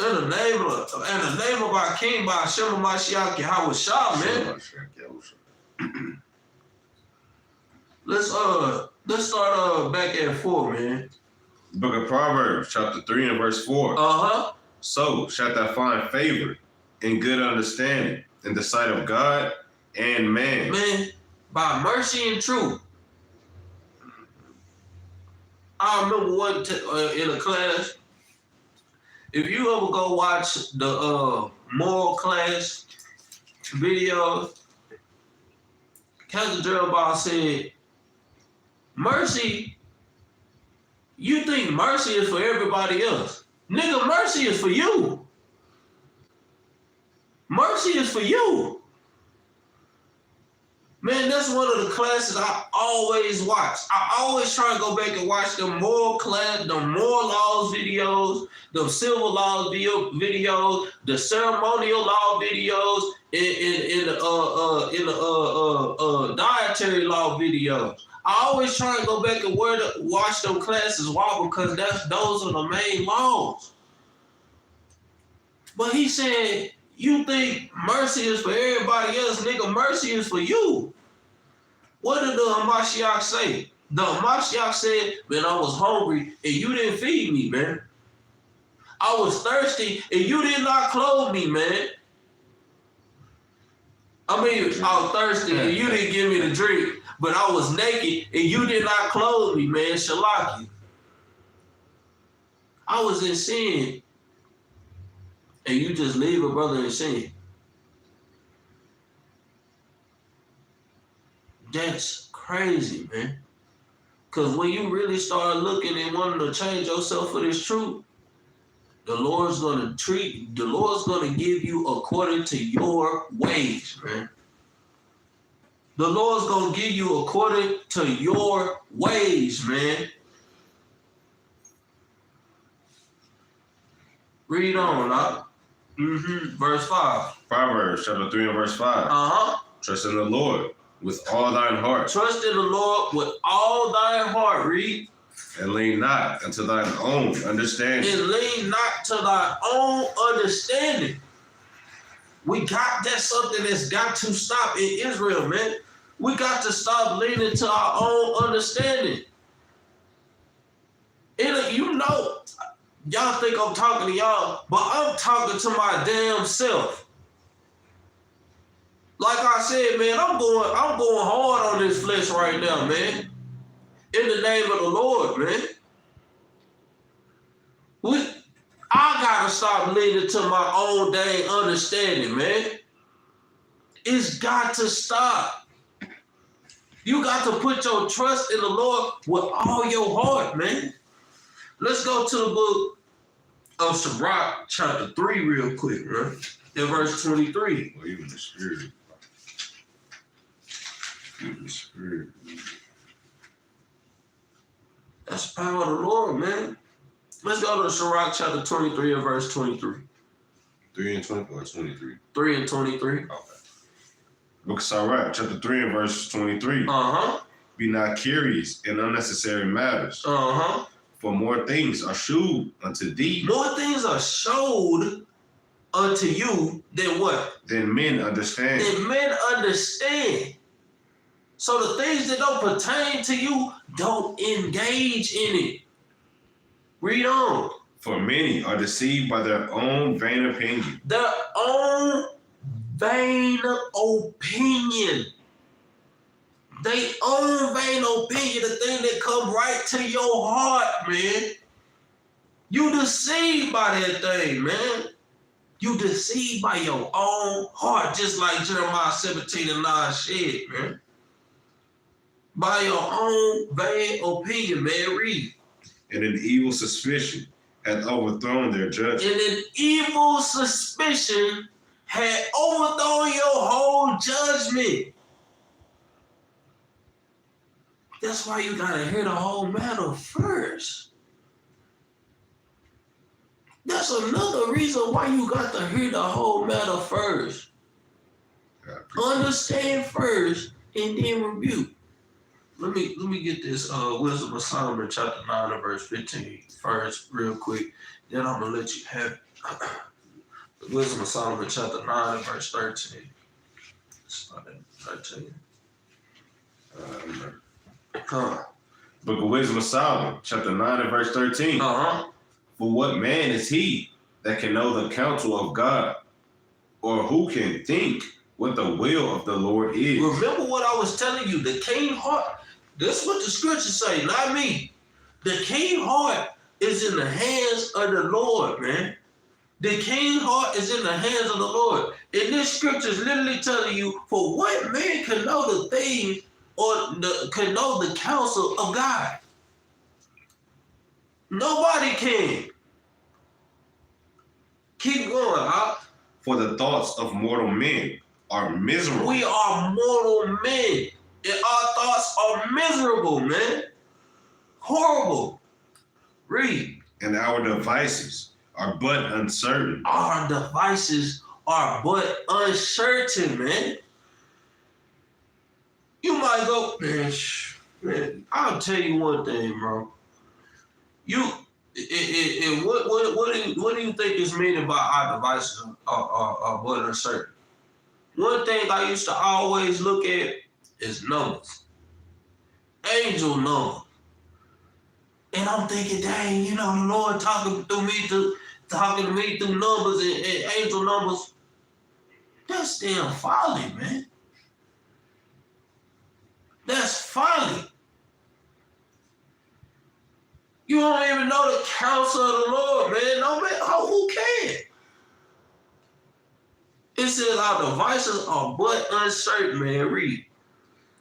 In the name of our King, by Hashem Mashiach Yahushua, man. Let's start back at 4, man. Book of Proverbs, chapter 3 and verse 4. Uh-huh. So shalt thou find favor and good understanding in the sight of God and man. Man, by mercy and truth. I remember one in a class. If you ever go watch the moral class video, Capt Jerubbaal said, mercy, you think mercy is for everybody else. Nigga, mercy is for you. Mercy is for you. Man, that's one of the classes I always watch. I always try to go back and watch the moral class, the moral laws videos, the civil laws videos, the ceremonial law videos, in the dietary law videos. I always try to go back and watch those classes. Why? Because those are the main laws. But he said, you think mercy is for everybody else, nigga, mercy is for you. What did the Hamashiach say? The Hamashiach said, man, I was hungry and you didn't feed me, man. I was thirsty and you did not clothe me, man. I mean, I was thirsty and you didn't give me the drink, but I was naked and you did not clothe me, man. Shalaki. I was in sin. And you just leave a brother in sin. That's crazy, man. Because when you really start looking and wanting to change yourself for this truth, the Lord's gonna give you according to your ways, man. The Lord's gonna give you according to your ways, man. Read on, huh? Verse 5. Proverbs chapter 3 and verse 5. Trust in the Lord with all thine heart. Trust in the Lord with all thine heart, read. And lean not unto thine own understanding. And lean not to thy own understanding. That's something that's got to stop in Israel, man. We got to stop leaning to our own understanding. And y'all think I'm talking to y'all, but I'm talking to my damn self. Like I said, man, I'm going hard on this flesh right now, man. In the name of the Lord, man. I gotta stop leaning to my own dang understanding, man. It's got to stop. You got to put your trust in the Lord with all your heart, man. Let's go to the book of Sirach, chapter 3, real quick, man. In verse 23. Well, even the spirit. Even the spirit. That's the power of the Lord, man. Let's go to Sirach, chapter 23, and verse 23. 3 and 20 or 23? 3 and 23. Okay. Book of Sirach, chapter 3 and verse 23. Be not curious in unnecessary matters. For more things are shewed unto thee. More things are showed unto you than what? Than men understand. Than men understand. So the things that don't pertain to you, don't engage in it. Read on. For many are deceived by their own vain opinion. Their own vain opinion. They own vain opinion, the thing that come right to your heart, man. You deceived by that thing, man. You deceived by your own heart, just like Jeremiah 17 and 9 said, man. By your own vain opinion, man, read. And an evil suspicion hath overthrown their judgment. And an evil suspicion had overthrown your whole judgment. That's why you gotta hear the whole matter first. That's another reason why you got to hear the whole matter first. Understand first and then rebuke. Let me get this Wisdom of Solomon chapter 9 and verse 15 first, real quick. Then I'm gonna let you have it. Wisdom of Solomon chapter 9 and verse 13. Start at 13. Book of Wisdom of Solomon, chapter 9 and verse 13. For what man is he that can know the counsel of God, or who can think what the will of the Lord is? Remember what I was telling you, the king heart, this is what the scriptures say, not me. The king heart is in the hands of the Lord, man. The king heart is in the hands of the Lord. And this scripture is literally telling you, for what man can know the things or can know the counsel of God? Nobody can. Keep going, huh? For the thoughts of mortal men are miserable. We are mortal men, and our thoughts are miserable, man. Horrible. Read. And our devices are but uncertain. Our devices are but uncertain, man. You might go, man, I'll tell you one thing, bro. What do you think is meaning by our devices are but uncertain? One thing I used to always look at is numbers. Angel numbers. And I'm thinking, dang, the Lord talking to me through numbers and angel numbers. That's damn folly, man. That's folly. You don't even know the counsel of the Lord, man. No man, who can? It says our devices are but uncertain, man. Read.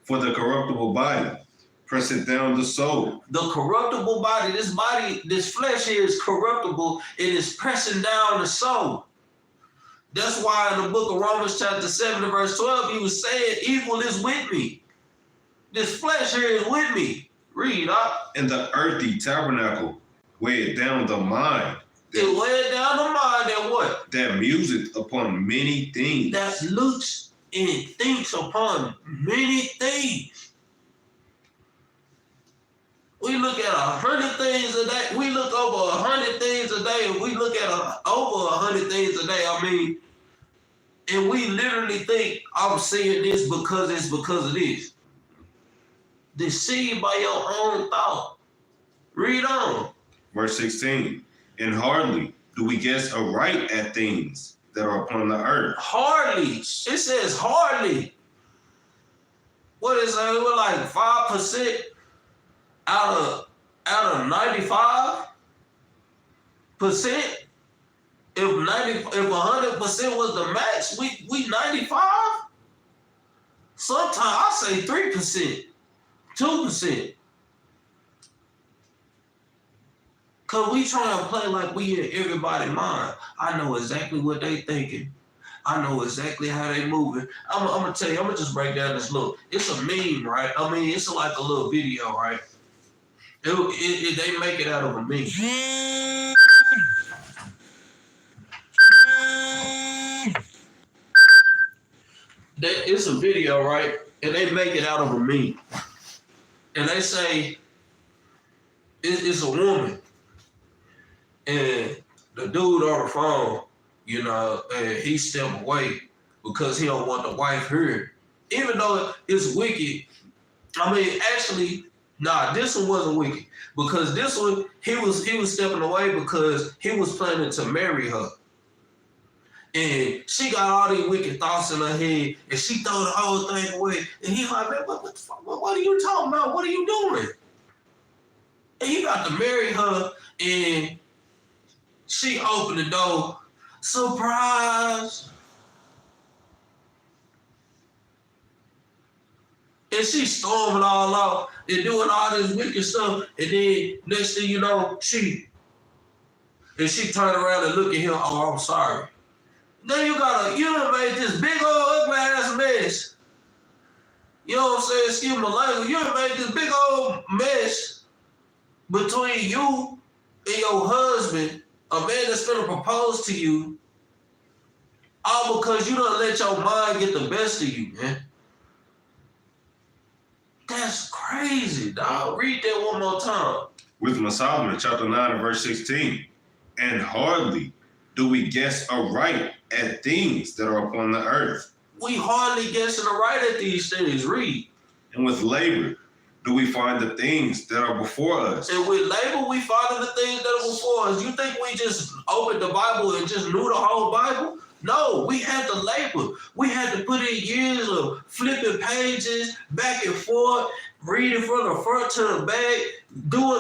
For the corruptible body presseth down the soul. The corruptible body, this flesh here is corruptible. It is pressing down the soul. That's why in the book of Romans chapter 7 and verse 12, he was saying, evil is with me. This flesh here is with me. Read, And the earthy tabernacle weighed down the mind. It weighed down the mind that what? That museth upon many things. That looks and thinks upon many things. We look at 100 things a day. We look over 100 things a day. And we look at over 100 things a day. And we literally think, I'm seeing this because it's because of this. Deceived by your own thought. Read on. Verse 16. And hardly do we guess aright at things that are upon the earth. Hardly. It says hardly. What is it? We're like 5% out of 95%. If 100% was the max, we 95. Sometimes I say 3%, 2%. Cause we try to play like we in everybody's mind. I know exactly what they thinking. I know exactly how they moving. I'm gonna tell you, I'm gonna just break down this look. It's a meme, right? It's like a little video, right? They make it out of a meme. It's a video, right? And they make it out of a meme. And they say it's a woman. And the dude on the phone, and he stepped away because he don't want the wife heard. Even though it's wicked. Actually, this one wasn't wicked. Because this one, he was stepping away because he was planning to marry her. And she got all these wicked thoughts in her head, and she threw the whole thing away. And he's like, man, what the fuck? What are you talking about? What are you doing? And he got to marry her, and she opened the door. Surprise! And she storming all out and doing all this wicked stuff. And then next thing you know, she turned around and looked at him. Oh, I'm sorry. Then you done made this big old ugly ass mess. You know what I'm saying? Excuse my language. You done made this big old mess between you and your husband, a man that's gonna propose to you, all because you don't let your mind get the best of you, man. That's crazy, dog. Read that one more time. Wisdom of Solomon, chapter 9 and verse 16. And hardly do we guess aright at things that are upon the earth. We hardly guessing aright at these things. Read. And with labor do we find the things that are before us. And with labor we find the things that are before us. You think we just opened the Bible and just knew the whole Bible? No, we had to labor. We had to put in years of flipping pages back and forth, reading from the front to the back.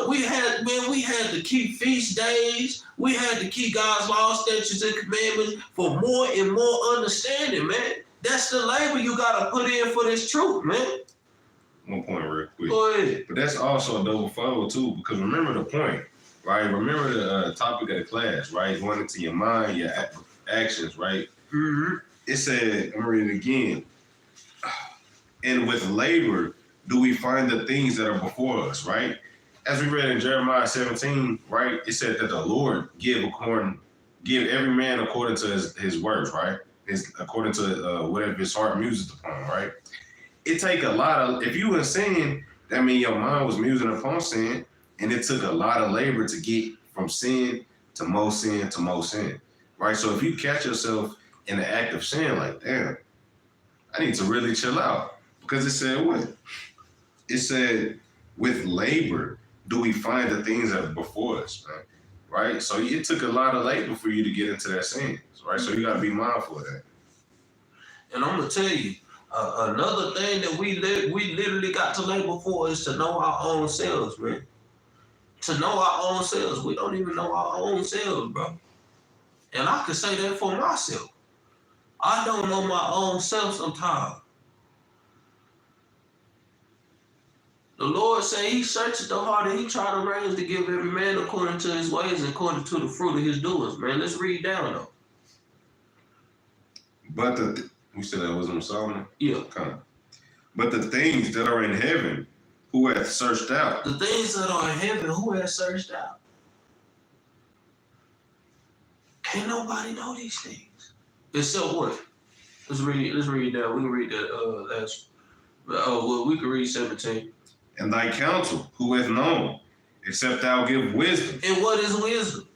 We had to keep feast days. We had to keep God's laws, statutes, and commandments for more and more understanding, man. That's the labor you gotta put in for this truth, man. One point real quick. Go ahead. But that's also a double fold too, because remember the point, right? Remember the topic of the class, right? Going into your mind, your actions, right? Mm-hmm. It said, I'm reading it again. And with labor do we find the things that are before us, right? As we read in Jeremiah 17, right? It said that the Lord give every man according to his works, right? According to whatever his heart muses upon, right? It take a lot of, if you were sin, that means your mind was musing upon sin, and it took a lot of labor to get from sin to more sin to more sin, right? So if you catch yourself in the act of sin, like, damn, I need to really chill out. Because it said what? It said, with labor, do we find the things that are before us, man? Right? So it took a lot of labor for you to get into that sin, right? So you got to be mindful of that. And I'm going to tell you, another thing that we literally got to labor for is to know our own selves, man. To know our own selves. We don't even know our own selves, bro. And I can say that for myself. I don't know my own self sometimes. The Lord said he searches the heart and he try to arrange to give every man according to his ways and according to the fruit of his doings, man. Let's read down though. But we said that Wisdom of Solomon? Yeah. Kind of. But the things that are in heaven, who hath searched out? The things that are in heaven, who has searched out? Can't nobody know these things. Except what? Let's read that. We can read that last. Well, we can read 17. And thy counsel, who hath known, except thou give wisdom? And what is wisdom?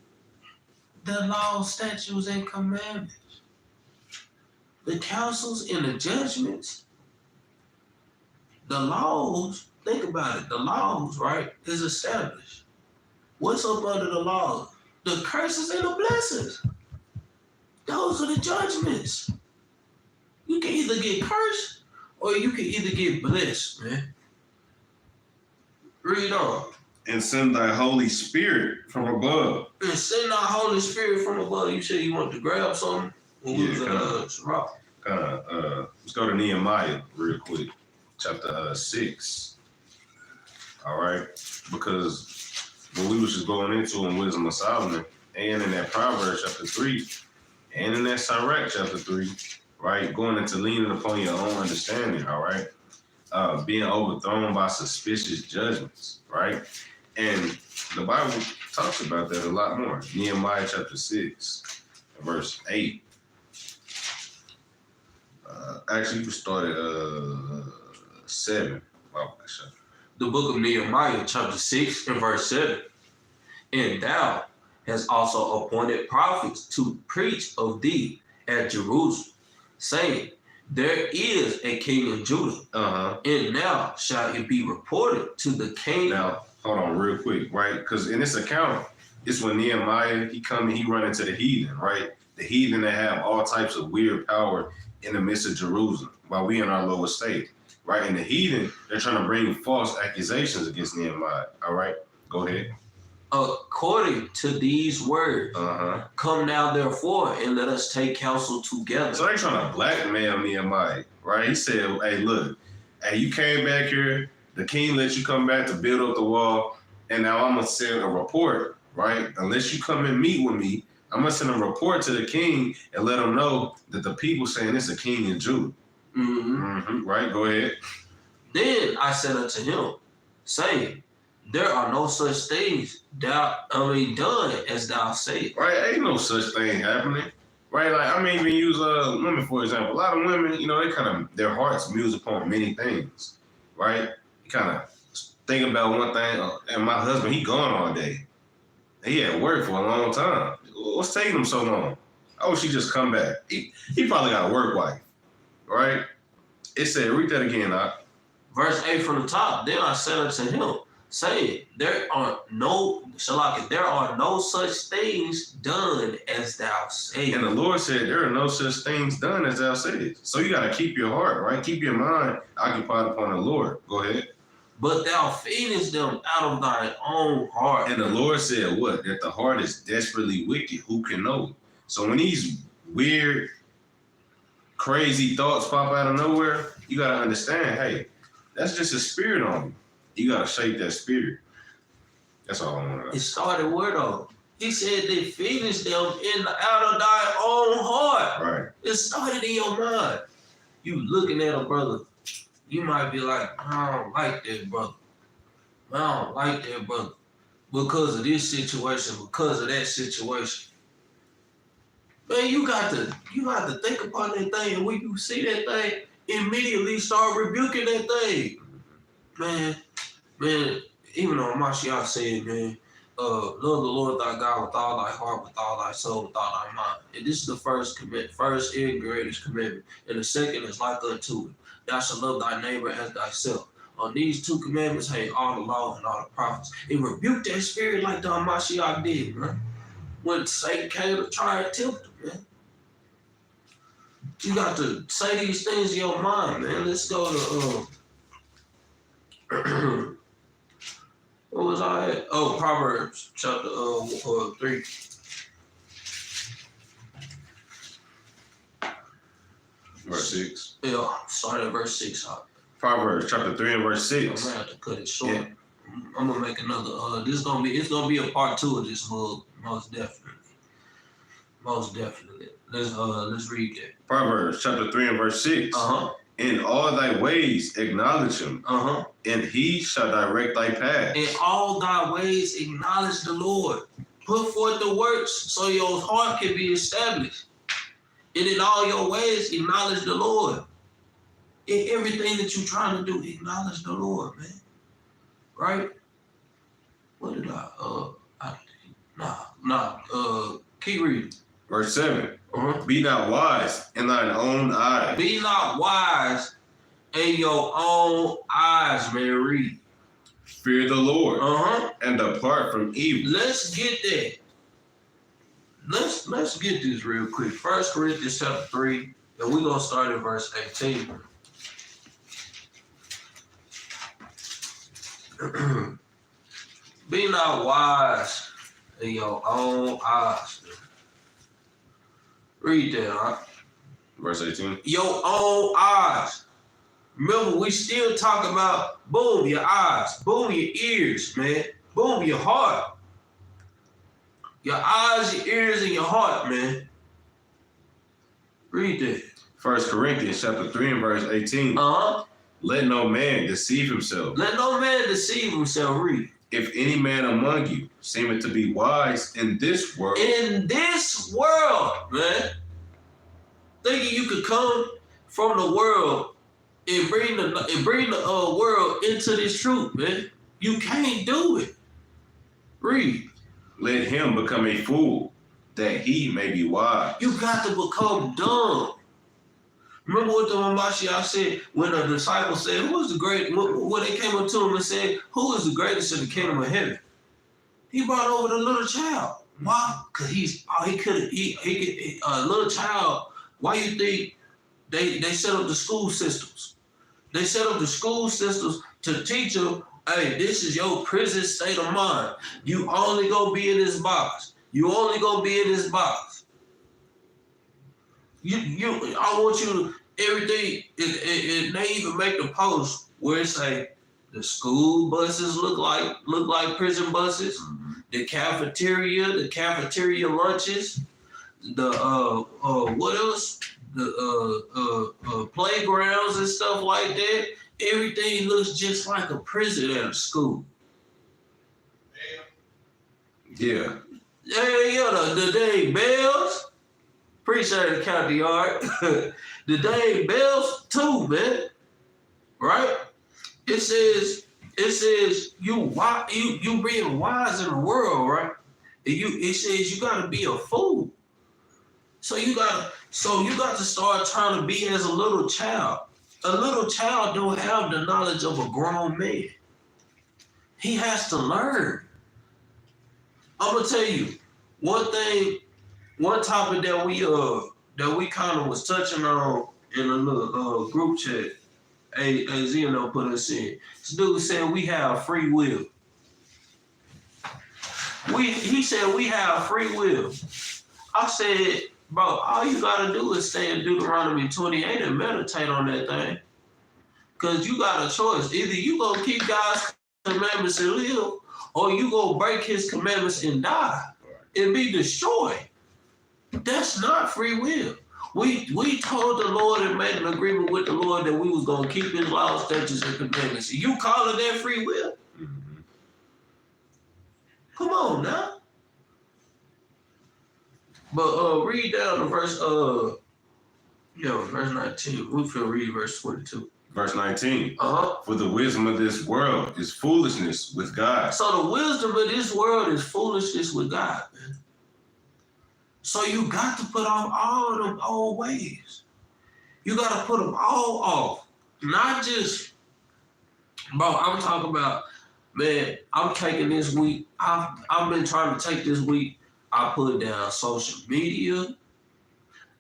The law, statutes, and commandments. The counsels and the judgments. The laws, think about it. The laws, right, is established. What's up under the laws? The curses and the blessings. Those are the judgments. You can either get cursed or you can either get blessed, man. Read on. And send thy Holy Spirit from above. And send our Holy Spirit from above. You said you want to grab something? Let's go to Nehemiah real quick. Chapter 6. All right. Because what we was just going into in Wisdom of Solomon and in that Proverbs chapter 3 and in that Sirach chapter 3, right? Going into leaning upon your own understanding, all right? Being overthrown by suspicious judgments, right? And the Bible talks about that a lot more. Nehemiah chapter 6, verse 8. Actually, you can start at 7. The book of Nehemiah, chapter 6 and verse 7. And thou hast also appointed prophets to preach of thee at Jerusalem, saying, there is a king in Judah, and now shall it be reported to the king. Now, hold on real quick, right? Because in this account, it's when Nehemiah, he run into the heathen, right? The heathen that have all types of weird power in the midst of Jerusalem, while we in our lower state, right? And the heathen, they're trying to bring false accusations against Nehemiah, all right? Go ahead. According to these words, come now therefore and let us take counsel together. So they're trying to blackmail Nehemiah, right? He said, hey, look, hey, you came back here, the king let you come back to build up the wall, and now I'm going to send a report, right? Unless you come and meet with me, I'm going to send a report to the king and let him know that the people saying it's a king in Judah. Right, go ahead. Then I said unto him, saying, there are no such things done as thou sayest. Right, ain't no such thing happening. Right, like I mean, even use women for example. A lot of women, you know, they kind of their hearts muse upon many things. Right, you kind of think about one thing. And my husband, he gone all day. He at work for a long time. What's taking him so long? Oh, she just come back. He probably got a work wife. Right? It said, read that again, Verse 8 from the top. Then I said unto him, saying, there are no such things done as thou sayest. And the Lord said, there are no such things done as thou sayest. So you got to keep your heart, right? Keep your mind occupied upon the Lord. Go ahead. But thou feedest them out of thine own heart. And the Lord said what? That the heart is desperately wicked. Who can know it? So when these weird, crazy thoughts pop out of nowhere, you got to understand, hey, that's just a spirit on you. You got to shake that spirit. That's all I want to know. It started where though? He said they finished them out of thy own heart. Right. It started in your mind. You looking at a brother, you might be like, I don't like that brother. I don't like that brother. Because of this situation, because of that situation. Man, you got to think upon that thing, and when you see that thing, immediately start rebuking that thing. Man, even though Mashiach said, man, love the Lord thy God with all thy heart, with all thy soul, with all thy mind. And this is the first and greatest commandment. And the second is like unto it. Thou shalt love thy neighbor as thyself. On these two commandments hang all the law and all the prophets. It rebuked that spirit like the Mashiach did, man. When Satan came to try and tempt him, man. You got to say these things in your mind, man. Let's go to what was I at? Oh, Proverbs chapter 3. Verse 6. Yeah, start at verse 6. Proverbs chapter 3 and verse I'm 6. gonna have to cut it short. Yeah. I'm gonna make another. It's gonna be a part 2 of this mug, most definitely. Most definitely. Let's read that. Proverbs chapter 3 and verse 6. In all thy ways acknowledge him, and he shall direct thy path. In all thy ways acknowledge the Lord. Put forth the works so your heart can be established. And in all your ways acknowledge the Lord. In everything that you're trying to do, acknowledge the Lord, man. Right? What did keep reading. Verse 7. Be not wise in thine own eyes. Be not wise in your own eyes, man. Read. Fear the Lord and depart from evil. Let's get that. Let's get this real quick. 1 Corinthians chapter 3, and we're gonna start at verse 18. Be not wise in your own eyes. Read that, huh? Verse 18. Your own eyes. Remember, we still talk about boom, your eyes, boom, your ears, man, boom, your heart. Your eyes, your ears, and your heart, man. Read that. 1 Corinthians chapter 3 and verse 18. Let no man deceive himself. Let no man deceive himself. Read. If any man among you seemeth to be wise in this world. In this world, man. Thinking you could come from the world and bring the world into this truth, man. You can't do it. Read. Let him become a fool, that he may be wise. You got to become dumb. Remember what the Mashiach said when the disciples said, "Who is the great?" When they came up to him and said, "Who is the greatest in the kingdom of heaven?" He brought over the little child. Why? Because a little child. Why you think they set up the school systems? They set up the school systems to teach them, hey, this is your prison state of mind. You only gonna be in this box. You only gonna be in this box. I want you to everything. They even make the post where it say the school buses look like prison buses. The cafeteria lunches. The what else? The playgrounds and stuff like that. Everything looks just like a prison at a school. Yeah. The dang bells. Appreciate it, Capt. The dang bells too, man. Right? It says you being wise in the world, right? It says you gotta be a fool. So you got to start trying to be as a little child. A little child don't have the knowledge of a grown man. He has to learn. I'm gonna tell you one topic that we kind of was touching on in a little group chat. Zeno put us in. This dude said we have free will. He said we have free will. I said, bro, all you gotta do is stay in Deuteronomy 28 and meditate on that thing. Cause you got a choice. Either you gonna keep God's commandments and live, or you gonna break his commandments and die and be destroyed. That's not free will. We told the Lord and made an agreement with the Lord that we was gonna keep his laws, statutes, and commandments. You calling that free will? Come on now. But read down to verse 19. We feel read verse 22. Verse 19. For the wisdom of this world is foolishness with God. So the wisdom of this world is foolishness with God, man. So you got to put off all of them old ways. You got to put them all off. Not just, bro, I'm talking about, man, I'm taking this week. I've been trying to take this week. I put down social media.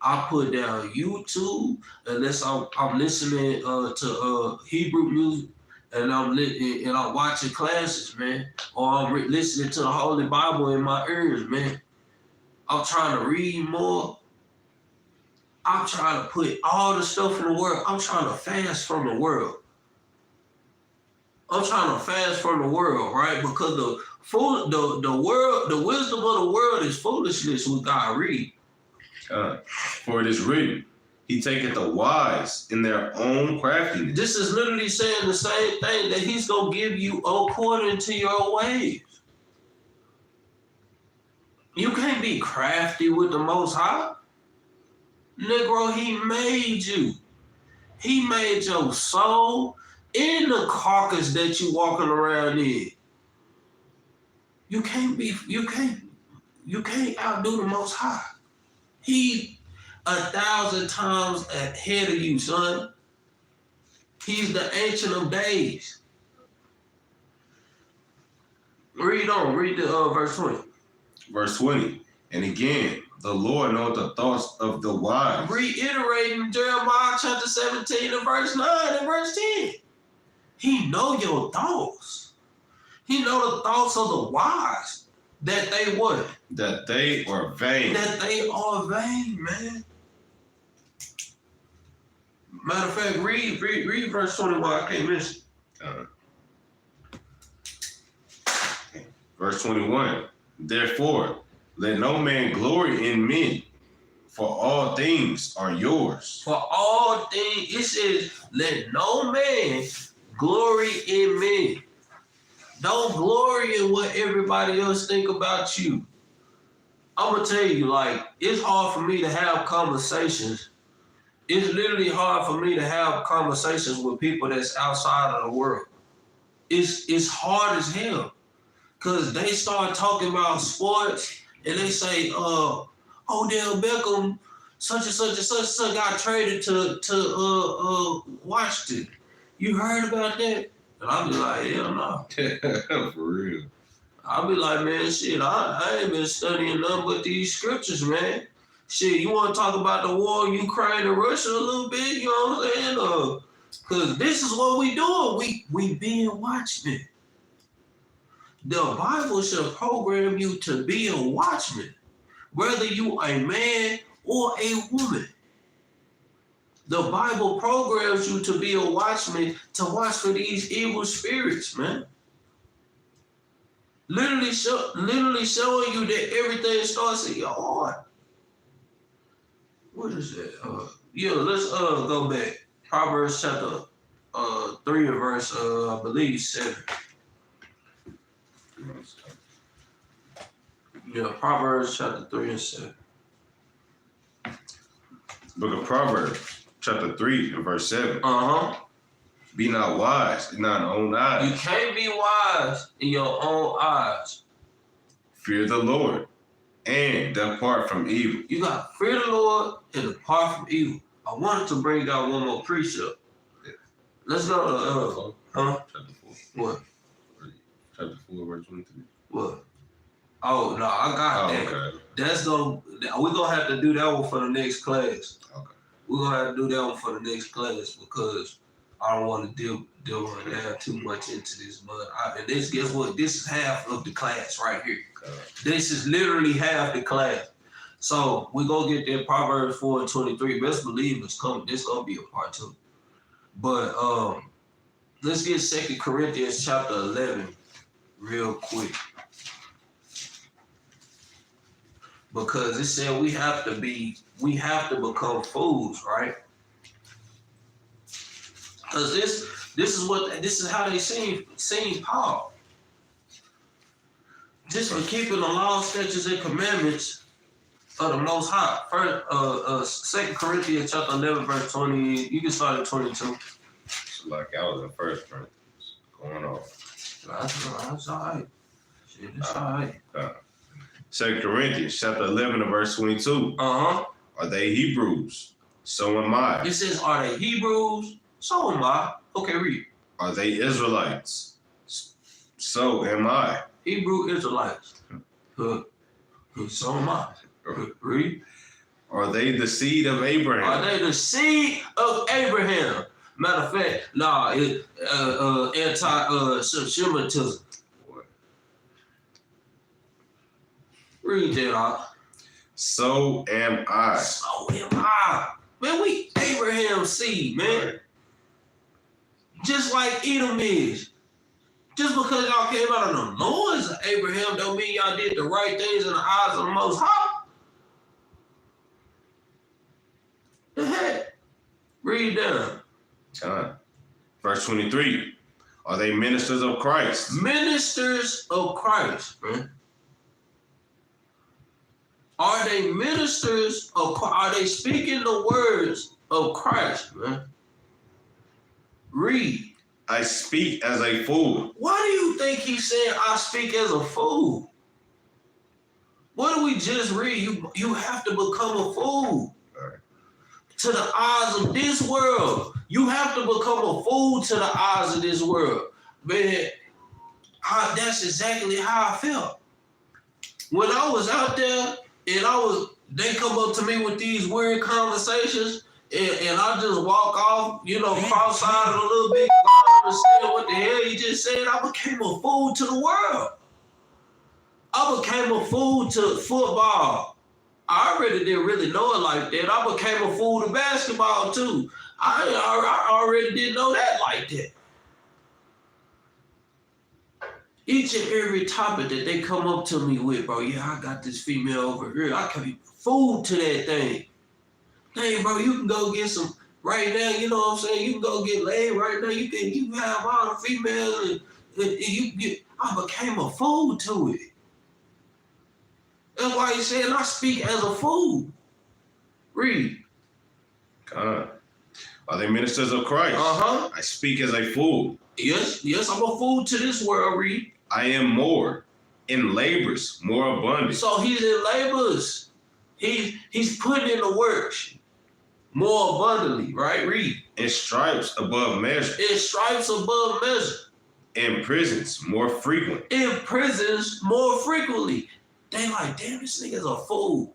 I put down YouTube, unless I'm listening to Hebrew music, and I'm watching classes, man, or I'm listening to the Holy Bible in my ears, man. I'm trying to read more. I'm trying to put all the stuff in the world. I'm trying to fast from the world. I'm trying to fast from the world, right? Because the world, the wisdom of the world is foolishness with God. Read. For it is written, he taketh the wise in their own craftiness. This is literally saying the same thing, that he's going to give you according to your ways. You can't be crafty with the Most High. Negro, he made you. He made your soul in the carcass that you walking around in. You can't outdo the Most High. He 1,000 times ahead of you, son. He's the Ancient of Days. Read on. Read the verse 20. Verse 20. And again, the Lord knoweth the thoughts of the wise. Reiterating Jeremiah chapter 17 and verse 9 and verse 10. He know your thoughts. He know the thoughts of the wise. That they what? That they are vain. That they are vain, man. Matter of fact, read verse 21. I can't miss it. Verse 21. Therefore, let no man glory in men, for all things are yours. For all things, it says, let no man glory in men. Don't glory in what everybody else think about you. I'm going to tell you, like, it's hard for me to have conversations. It's literally hard for me to have conversations with people that's outside of the world. It's hard as hell. Because they start talking about sports and they say, Odell Beckham, such and such and such and such got traded to Washington. You heard about that? And I'll be like, hell no. For real. I'll be like, man, shit, I ain't been studying nothing but these scriptures, man. Shit, you want to talk about the war in Ukraine and Russia a little bit? You know what I'm saying? Because this is what we doing. We being watchmen. The Bible should program you to be a watchman, whether you a man or a woman. The Bible programs you to be a watchman, to watch for these evil spirits, man. Literally showing you that everything starts in your heart. What is that? Let's go back. Proverbs chapter 3 and verse I believe 7. Yeah, Proverbs chapter 3 and 7. Book of Proverbs, chapter 3 and verse 7. Uh-huh. Be not wise in thine own eyes. You can't be wise in your own eyes. Fear the Lord and depart from evil. You got to fear the Lord and depart from evil. I wanted to bring out one more precept. Yeah. Let's go to, Chapter 4. What? Chapter 4, verse 23. What? Oh, no, I got that. Okay. We're going to have to do that one for the next class. Okay. We're going to have to do that one for the next class because I don't want to delve down too much into this. But guess what? This is half of the class right here. Okay. This is literally half the class. So we're going to get that Proverbs 4 and 23. Best believe it's coming. This is going to be a part 2. But let's get 2 Corinthians chapter 11 real quick. Because it said we have to become fools, right? Because this is how they seen Paul. Just for keeping the law, statutes, and commandments of the Most High. 2 Corinthians chapter 11, verse 20. You can start at 22. So like I was in First Corinthians. Going on. That's all right. Shit, that's all right. 2 Corinthians chapter 11 and verse 22. Uh-huh. Are they Hebrews? So am I. It says, are they Hebrews? So am I. Okay, read. Are they Israelites? So am I. Hebrew Israelites. So am I. Read. Are they the seed of Abraham? Are they the seed of Abraham? Matter of fact, it's anti-Semitism. Read that out. So am I. So am I. Man, we Abraham's seed, man. Right. Just like Edom is. Just because y'all came out of the noise of Abraham don't mean y'all did the right things in the eyes of the Most High. The heck? Read down. Verse 23. Are they ministers of Christ? Ministers of Christ, man. Are they ministers of Christ? Are they speaking the words of Christ, man? Read. I speak as a fool. Why do you think he's saying I speak as a fool? What do we just read? You have to become a fool. Right. To the eyes of this world. You have to become a fool to the eyes of this world. Man, that's exactly how I felt. When I was out there and they come up to me with these weird conversations and I just walk off, cross-eyed a little bit, I don't understand what the hell you just said. I became a fool to the world. I became a fool to football. I already didn't really know it like that. I became a fool to basketball too. I already didn't know that like that. Each and every topic that they come up to me with, bro, I got this female over here. I can be fool to that thing. Dang, bro, you can go get some right now, you know what I'm saying? You can go get laid right now. You can have all the females and I became a fool to it. That's why he's saying I speak as a fool. Read. Are they ministers of Christ? I speak as a fool. Yes, I'm a fool to this world. Read. I am more in labors, more abundant. So he's in labors. He's putting in the work more abundantly, right? Read. In stripes above measure. In stripes above measure. In prisons more frequent. In prisons more frequently. They like, damn, this nigga's a fool.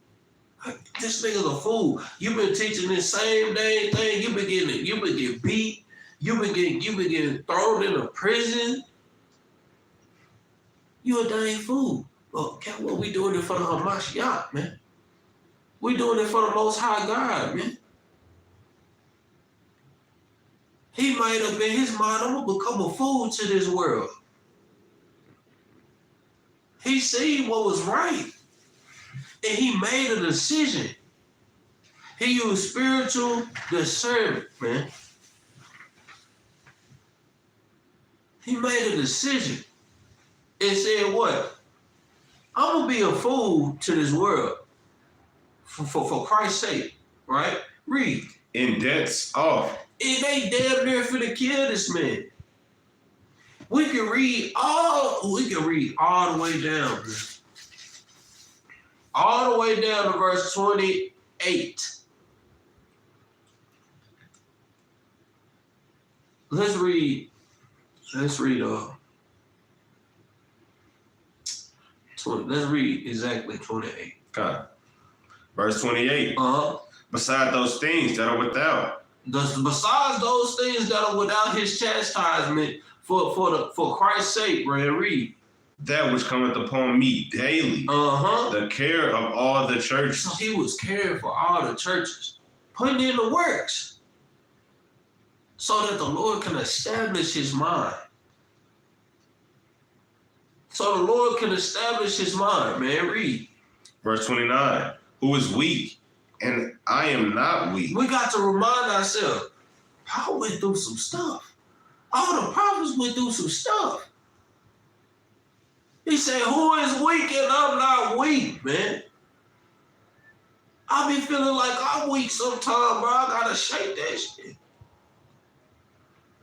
This nigga's a fool. You've been teaching this same dang thing. You've been getting beat. You've been getting thrown in a prison. You a dang fool. Well, what we doing it for the Hamashiach, man? We doing it for the Most High God, man. He made up in his mind, I'm gonna become a fool to this world. He seen what was right, and he made a decision. He used spiritual discernment, man. He made a decision and said, what? I'm gonna be a fool to this world for Christ's sake, right? Read. In debts off. And they damn near finna kill this man. We can read all the way down, man. All the way down to verse 28. Let's read let's read exactly 28. Okay. Verse 28. Beside those things that are without. Besides those things that are without his chastisement for Christ's sake, read. That which cometh upon me daily. The care of all the churches. So he was caring for all the churches, putting in the works, so that the Lord can establish his mind. So the Lord can establish his mind, man. Read. Verse 29. Who is weak, and I am not weak. We got to remind ourselves, Paul went through some stuff. All the prophets went through some stuff. He said, who is weak and I'm not weak, man? I be feeling like I'm weak sometimes, bro. I gotta shake that shit.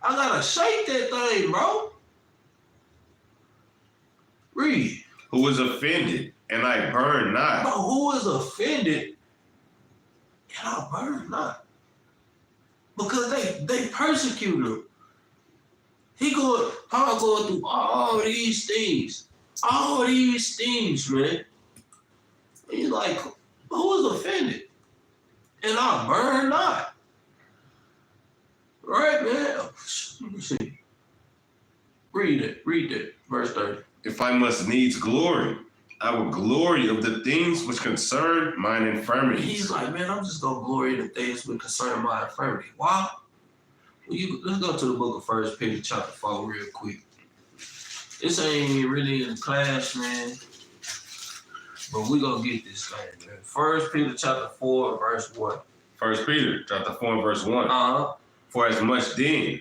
I gotta shake that thing, bro. Read. Who is offended, and I burn not. Bro, who is offended, and I burn not? Because they persecute him. Paul going through all these things. All these things, man. He's like, who is offended? And I burn not. Right, man? Let me see. Read it. Verse 30. If I must needs glory, I will glory of the things which concern mine infirmities. He's like, man, I'm just going to glory in the things which concern my infirmity. Why? Let's go to the book of 1 Peter chapter 4 real quick. This ain't even really in the class, man. But we gonna get this thing, man. 1 Peter chapter 4, verse 1. 1 Peter chapter 4 and verse 1. Uh-huh. For as much then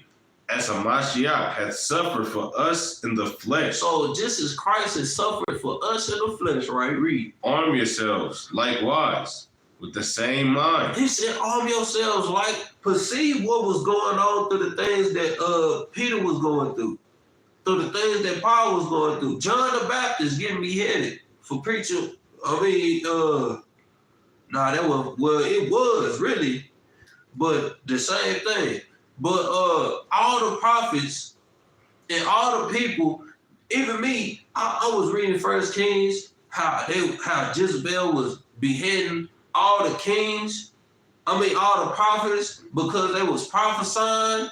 as a Mashiach hath suffered for us in the flesh. So just as Christ has suffered for us in the flesh, right? Read. Arm yourselves likewise with the same mind. He said, arm yourselves, like perceive what was going on through the things that Peter was going through the things that Paul was going through. John the Baptist getting beheaded for preaching. It was really, but the same thing. But all the prophets and all the people, even me, I was reading 1 Kings, how Jezebel was beheading all the kings, all the prophets, because they was prophesying,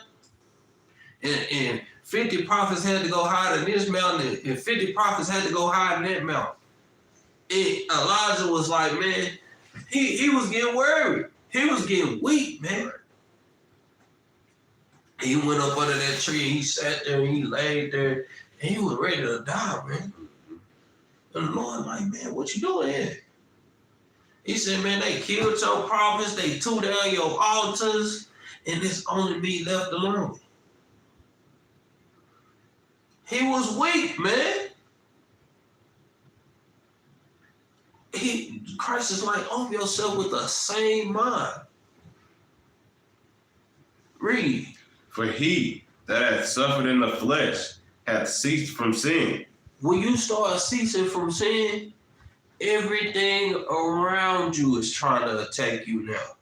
and 50 prophets had to go hide in this mountain, and 50 prophets had to go hide in that mountain. Elijah was like, man, he was getting worried. He was getting weak, man. He went up under that tree, and he sat there, and he laid there, and he was ready to die, man. And the Lord like, man, what you doing here? He said, man, they killed your prophets, they tore down your altars, and it's only me left alone. He was weak, man. Christ is like, arm yourself with the same mind. Read. For he that hath suffered in the flesh hath ceased from sin. When you start ceasing from sin, everything around you is trying to attack you now.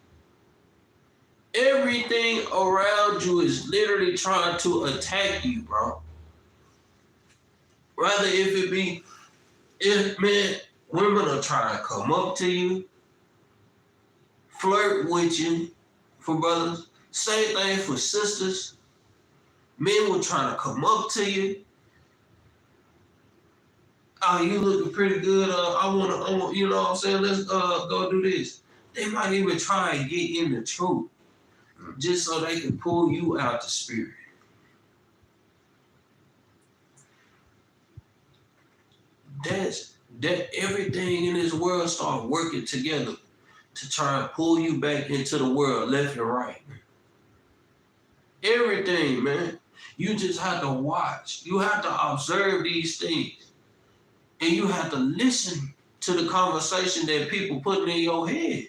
Everything around you is literally trying to attack you, bro. Rather women are trying to come up to you, flirt with you for brothers. Same thing for sisters. Men were trying to come up to you. Oh, you looking pretty good. I want, you know what I'm saying? Let's go do this. They might even try and get in the truth just so they can pull you out the spirit. That everything in this world start working together to try and pull you back into the world, left and right. Everything, man. You just have to watch. You have to observe these things. And you have to listen to the conversation that people putting in your head.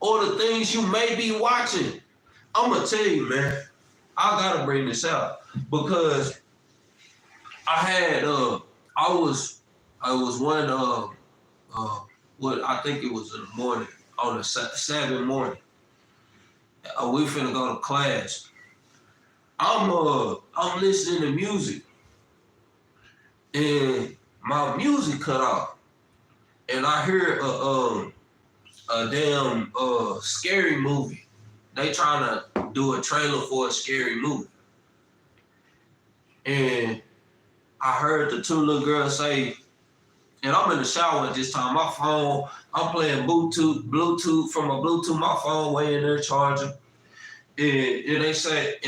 Or the things you may be watching. I'm going to tell you, man, I got to bring this out. Because I was one, I think it was in the morning, on a Sabbath morning. We finna go to class. I'm listening to music, and my music cut off, and I hear a damn scary movie. They trying to do a trailer for a scary movie, and I heard the two little girls say, and I'm in the shower at this time. My phone, I'm playing Bluetooth from a Bluetooth. My phone way in there charging. And they say,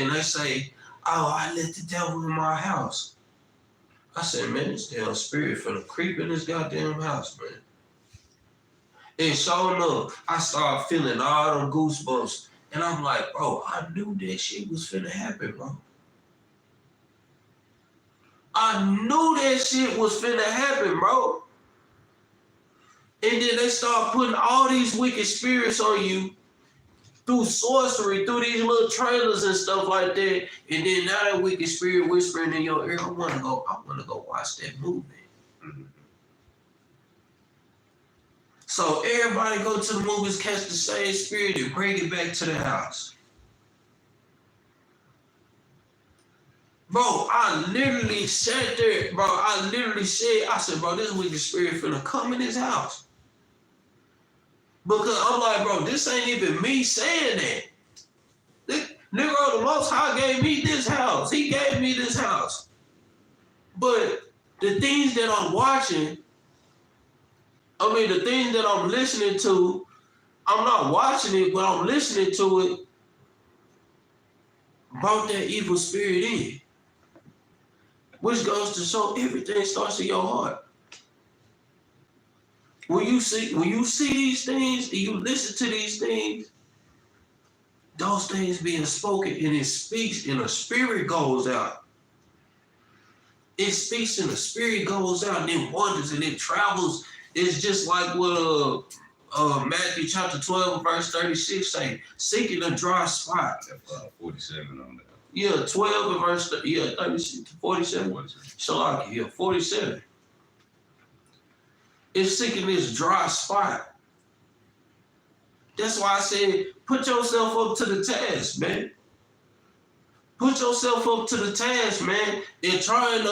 oh, I let the devil in my house. I said, man, this damn spirit finna creep in this goddamn house, man. And sure enough, I started feeling all them goosebumps. And I'm like, bro, I knew that shit was finna happen, bro. I knew that shit was finna happen, bro. And then they start putting all these wicked spirits on you through sorcery, through these little trailers and stuff like that. And then now that wicked spirit whispering in your ear, I wanna go watch that movie. Mm-hmm. So everybody go to the movies, catch the same spirit and bring it back to the house. Bro, I literally sat there, bro. I said, bro, this wicked spirit finna come in this house. Because I'm like, bro, this ain't even me saying that. Nigga, the Most High gave me this house. He gave me this house. But the things that I'm watching, the things that I'm listening to, I'm not watching it, but I'm listening to it, brought that evil spirit in. Which goes to show everything starts in your heart. When you see these things and you listen to these things, those things being spoken and it speaks and the spirit goes out. It speaks and the spirit goes out and it wanders and it travels. It's just like what Matthew chapter 12 verse 36 say, seeking a dry spot. 47 on that. Yeah, 12 and verse 36, 47. 47. It's seeking this dry spot. That's why I said, put yourself up to the task, man. Put yourself up to the task, man, and try and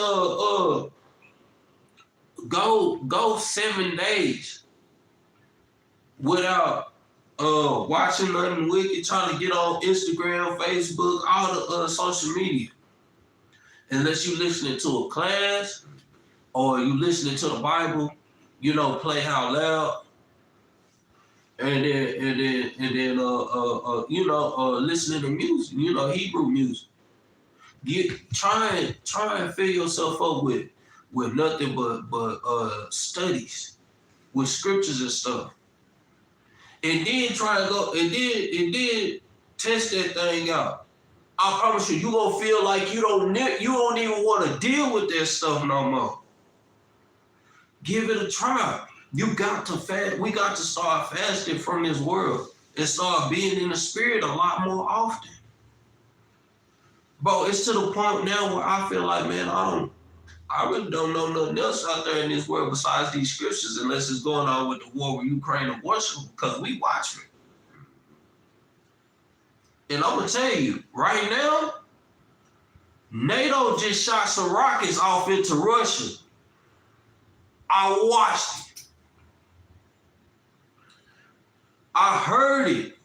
go 7 days without watching nothing wicked, trying to get on Instagram, Facebook, all the social media. Unless you listening to a class or you listening to the Bible, play out loud. And then listening to music, Hebrew music. Try and fill yourself up with nothing but studies, with scriptures and stuff. And then try and go and then test that thing out. I promise you gonna feel like you don't even want to deal with that stuff no more. Give it a try. You got to fast. We got to start fasting from this world and start being in the spirit a lot more often. Bro, it's to the point now where I feel like, man, I really don't know nothing else out there in this world besides these scriptures, unless it's going on with the war with Ukraine and Russia, because we watching it. And I'm gonna tell you, right now, NATO just shot some rockets off into Russia. I watched it. I heard it.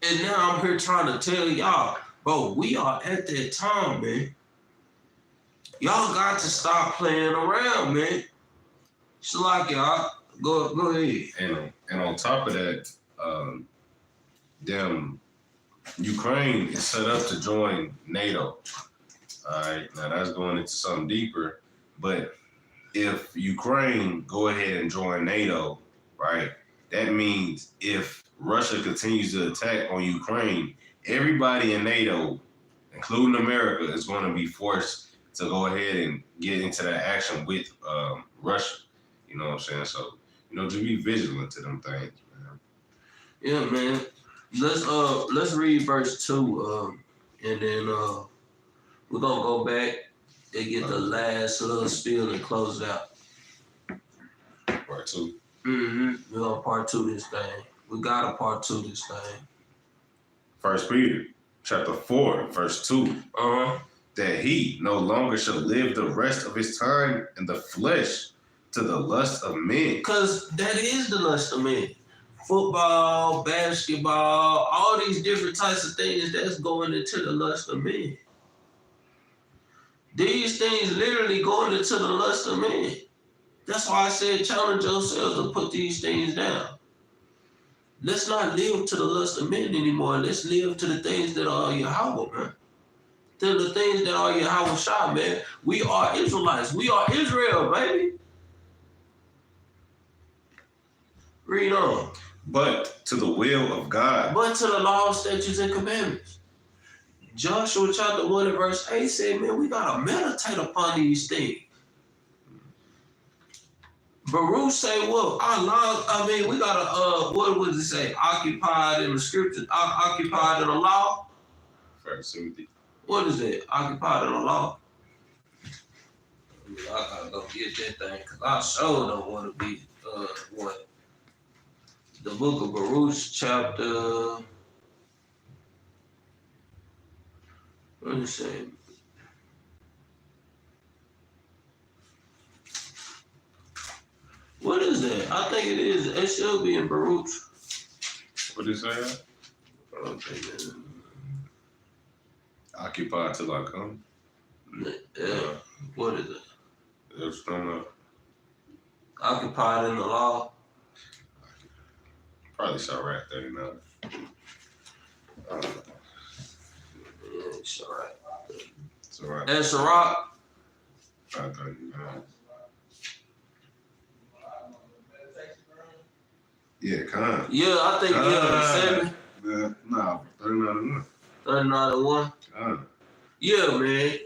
And now I'm here trying to tell y'all, bro, we are at that time, man. Y'all got to stop playing around, man. It's like y'all go ahead. And on top of that, Ukraine is set up to join NATO. All right, now that's going into something deeper. But if Ukraine go ahead and join NATO, right, that means if Russia continues to attack on Ukraine, everybody in NATO, including America, is going to be forced to go ahead and get into that action with Russia. You know what I'm saying? So, just be vigilant to them things, man. Yeah, man. Let's read verse 2, and then we're gonna go back and get the last little spiel and close it out. Part 2. We're gonna part 2 this thing. We gotta part 2 this thing. 1 Peter chapter 4, verse 2. That he no longer shall live the rest of his time in the flesh to the lust of men. Because that is the lust of men. Football, basketball, all these different types of things, that's going into the lust of men. These things literally going into the lust of men. That's why I said challenge yourselves to put these things down. Let's not live to the lust of men anymore. Let's live to the things that are Yahweh, man. To the things that are Yahweh Shah, man. We are Israelites. We are Israel, baby. Read on. But to the will of God. But to the law, statutes, and commandments. Joshua chapter 1 and verse 8 said, man, we got to meditate upon these things. Baruch say, well, we got to, what would it say? Occupied in the scripture, occupied in the law. First Timothy. What is it? Occupied in the law. I got to go get that thing because I sure don't want to be, what? The book of Baruch chapter, what is it? What is that? I think it is. It should be in Baruch. What did it say? Occupy till I come. Yeah. What is it? It's from Occupied in the law. Probably Sirach 39. Yeah, it's all right. It's right. That's a rock. 539. Yeah, kind. Yeah, I think yeah, 7. Nah, 39 39-1. Yeah, man.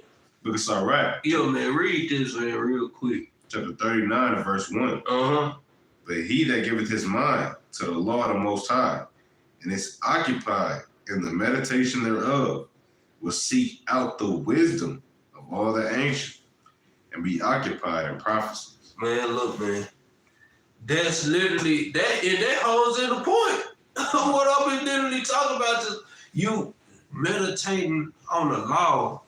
Look at Sirach. Yeah, man. Read this, man, real quick. Chapter 39 and verse 1. But he that giveth his mind to the law of the Most High, and is occupied in the meditation thereof, will seek out the wisdom of all the ancient, and be occupied in prophecies. Man, look, man. That's literally that, and that holds in the point. What I've been literally talking about is you meditating on the law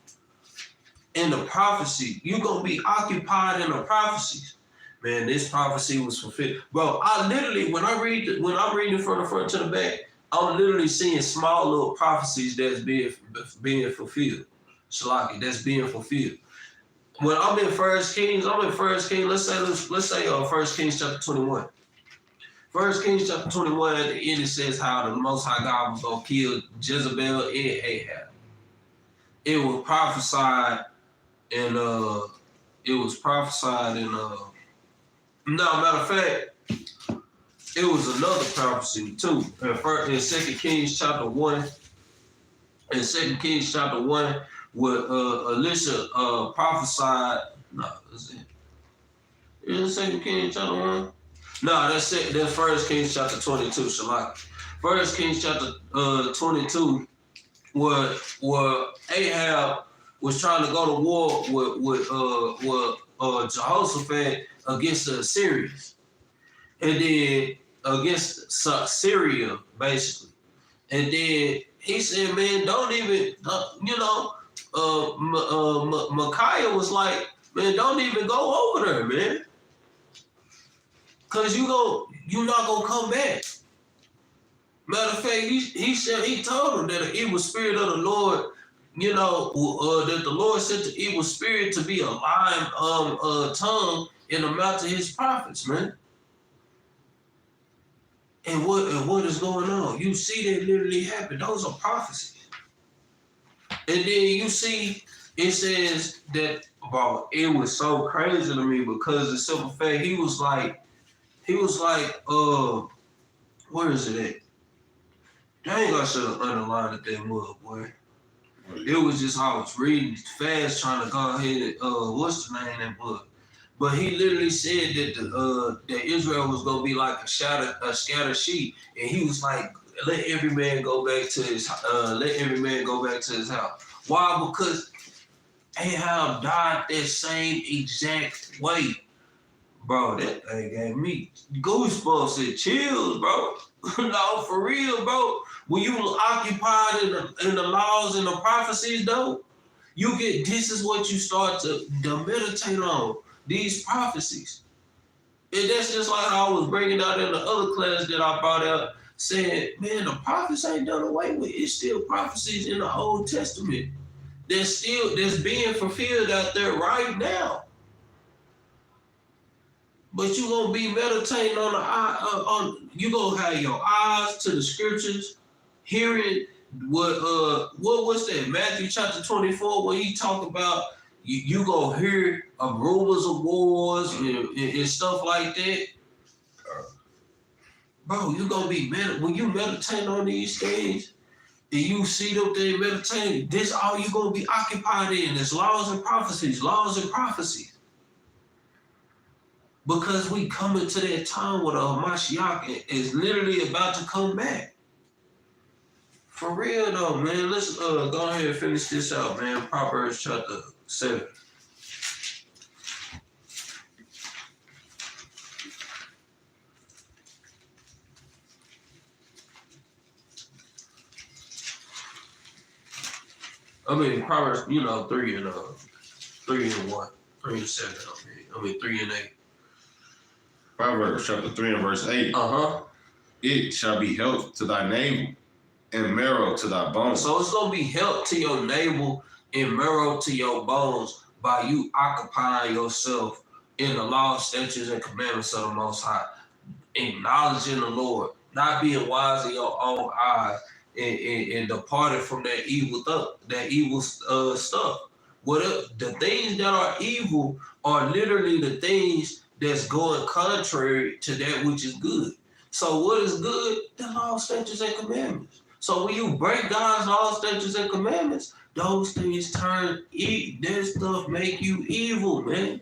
and the prophecy. You gonna be occupied in the prophecies. Man, this prophecy was fulfilled. Bro, I literally, when I'm reading from the front to the back, I'm literally seeing small little prophecies that's being fulfilled. Shalaki, that's being fulfilled. When I'm in First Kings, let's say 1 Kings chapter 21. 1 Kings chapter 21, at the end it says how the Most High God was going to kill Jezebel and Ahab. It was prophesied in, no, matter of fact, it was another prophecy too. In 2 Kings chapter 1, in 2 Kings chapter 1, where Elisha prophesied. No, is it? Is it 2 Kings chapter 1? No, that's it. That's 1 Kings chapter 22, Shalaki. 1 Kings chapter 22, where Ahab was trying to go to war with Jehoshaphat against the Assyrians. And then against Syria, basically. And then he said, man, don't even, Micaiah was like, man, don't even go over there, man. Cause you're not gonna come back. Matter of fact, he told him that the evil spirit of the Lord, that the Lord sent the evil spirit to be a lying tongue in the mouth of his prophets, man. And what is going on? You see that literally happen. Those are prophecies. And then you see it says that, bro, it was so crazy to me because the simple fact he was like, where is it at? Dang, I should have underlined it that mud, boy. It was just I was reading fast trying to go ahead and what's the name of that book? But he literally said that that Israel was gonna be like a scattered sheep, and he was like, let every man go back to his house. Why? Because Ahab died that same exact way. Bro, that thing gave me goosebumps and chills, bro. No, for real, bro. When you occupied in the laws and the prophecies, though, this is what you start to meditate on, these prophecies. And that's just like how I was bringing out in the other class that I brought out, saying, man, the prophets ain't done away with. It's still prophecies in the Old Testament that's being fulfilled out there right now. But you're going to be meditating on you're going to have your eyes to the scriptures, hearing what was that? Matthew chapter 24, where he talk about you going to hear rumors of wars and stuff like that. Bro, you're going to be, when you meditate on these things, and you see them things meditating, this all you're going to be occupied in is laws and prophecies. Because we coming to that time where the Mashiach is literally about to come back. For real though, man. Let's go ahead and finish this out, man. Proverbs chapter 7. I mean, Proverbs, 3 and 1, 3 and 7. 3 and 8. Proverbs chapter 3 and verse 8. It shall be health to thy navel and marrow to thy bones. So it's going to be health to your navel and marrow to your bones by you occupying yourself in the law, statutes, and commandments of the Most High. Acknowledging the Lord, not being wise in your own eyes, and departing from that evil stuff. The things that are evil are literally the things that's going contrary to that which is good. So what is good? The law, statutes, and commandments. So when you break God's law, statutes, and commandments, those things turn that stuff make you evil, man.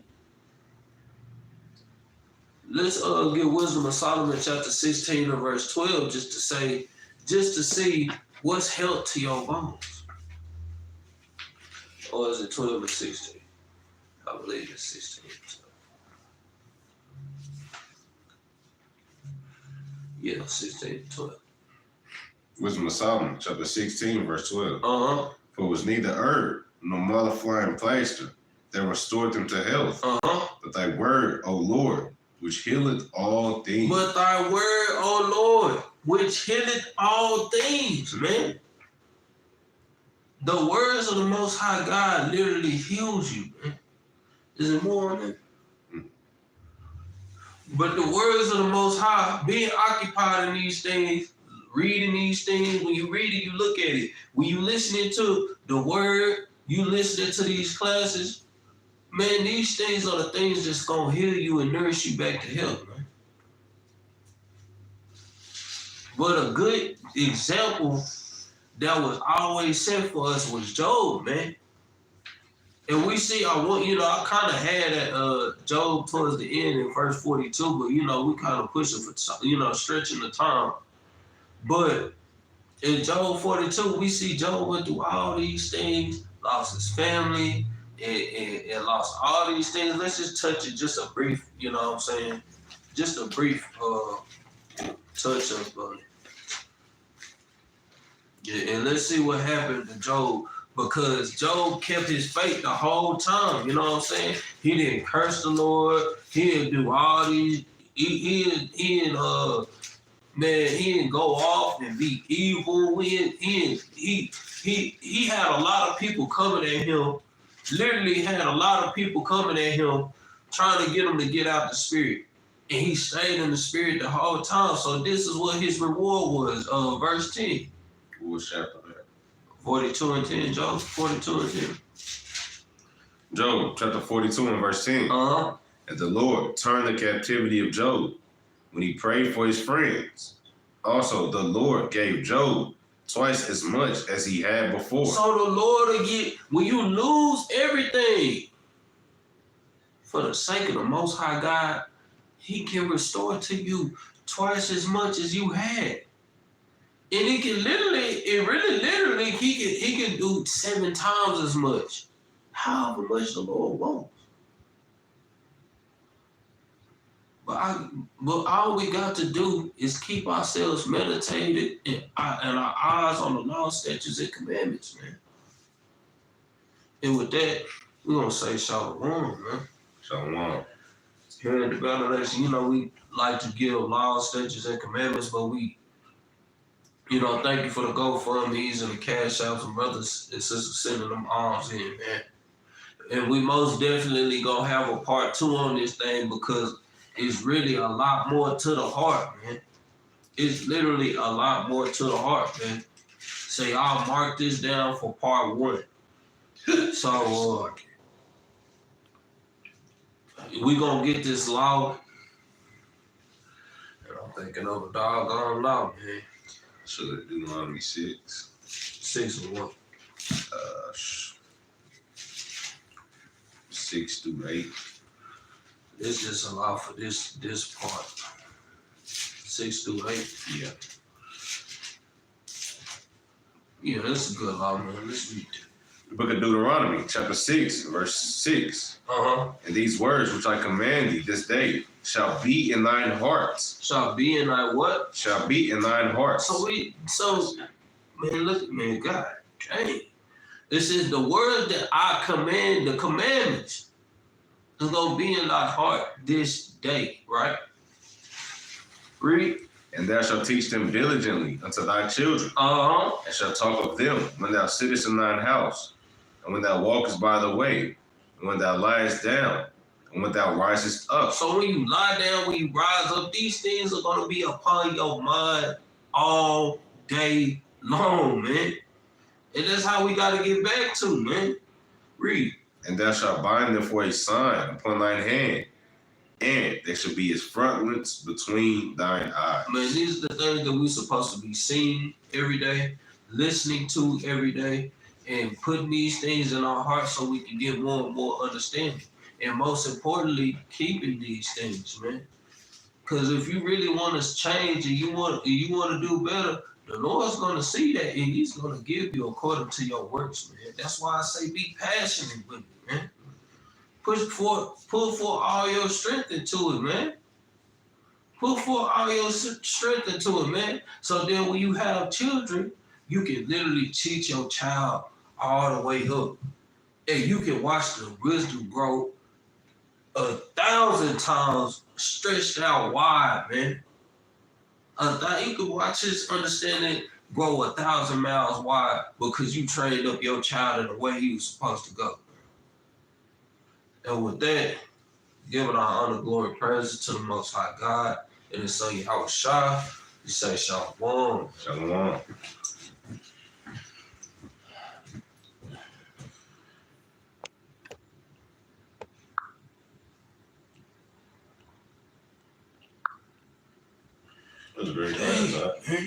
Let's get Wisdom of Solomon chapter 16 and verse 12 just to see what's health to your bones. Or is it 12 or 16? I believe it's 16. So. Yeah, 16 to 12. Wisdom of Solomon, chapter 16, verse 12. Uh-huh. For it was neither herb nor mollifying plaster that restored them to health, but thy word, O Lord, which healeth all things. But thy word, O Lord, which healeth all things, man. The words of the Most High God literally heals you, man. Is it more on that? But the words of the Most High, being occupied in these things, reading these things, when you read it, you look at it. When you listening to the word, you listening to these classes, man, these things are the things that's going to heal you and nourish you back to health, man. But a good example that was always set for us was Job, man. And we see, I kind of had that Job towards the end in verse 42, but, we kind of pushing for, stretching the time. But in Job 42, we see Job went through all these things, lost his family, and lost all these things. Let's just touch it, just a brief, just a brief touch of and let's see what happened to Job, because Job kept his faith the whole time, He didn't curse the Lord, he didn't do all these, he didn't go off and be evil. He had a lot of people coming at him, literally had a lot of people coming at him, trying to get him to get out the spirit. And he stayed in the spirit the whole time. So this is what his reward was. Verse 10. What chapter that? 42 and 10, Job. 42 and 10. Job, chapter 42 and verse 10. And the Lord turned the captivity of Job when he prayed for his friends. Also, the Lord gave Job twice as much as he had before. So the Lord again, when you lose everything for the sake of the Most High God, he can restore to you twice as much as you had. And he can literally, he can do 7 times as much. However much the Lord wants. But all we got to do is keep ourselves meditated and our eyes on the law, statutes, and commandments, man. And with that, we're going to say shalom, man. Shalom. Here at the Battle Axes, we like to give law, statutes, and commandments, but we, thank you for the GoFundMe's and the cash outs and brothers and sisters sending them arms in, man. And we most definitely going to have a part 2 on this thing, because it's really a lot more to the heart, man. It's literally a lot more to the heart, man. So y'all mark this down for part 1. So we gonna get this law. And I'm thinking of a doggone law, man. Should it do Deuteronomy 6? 6 and 1. 6 through 8. This just allow for this part. 6 through 8. Yeah. Yeah, that's a good law, man. Let's read it. The book of Deuteronomy, chapter 6, verse 6. And these words which I command thee this day shall be in thine hearts. Shall be in thy what? Shall be in thine hearts. So man, look, man, God, dang. This is the word that I command, the commandments. It's going to be in thy heart this day, right? Read. And thou shalt teach them diligently unto thy children, and shalt talk of them when thou sittest in thine house, and when thou walkest by the way, and when thou liest down, and when thou risest up. So when you lie down, when you rise up, these things are going to be upon your mind all day long, man. And that's how we got to get back to, man. Read. And thou shalt bind them for a sign upon thine hand, and they shall be as frontlets between thine eyes. Man, these are the things that we're supposed to be seeing every day, listening to every day, and putting these things in our hearts so we can get more and more understanding. And most importantly, keeping these things, man. Because if you really want to change and you want to do better, the Lord's going to see that and He's going to give you according to your works, man. That's why I say be passionate with it, man. Put forth all your strength into it, man. Put forth all your strength into it, man. So then when you have children, you can literally teach your child all the way up. And you can watch the wisdom grow 1,000 times stretched out wide, man. You can watch his understanding grow 1,000 miles wide because you trained up your child in the way he was supposed to go. And with that, giving our honor, glory, praises to the Most High God and His Son Yahweh Shah, we say Shalom. Shalom. That was very nice, huh?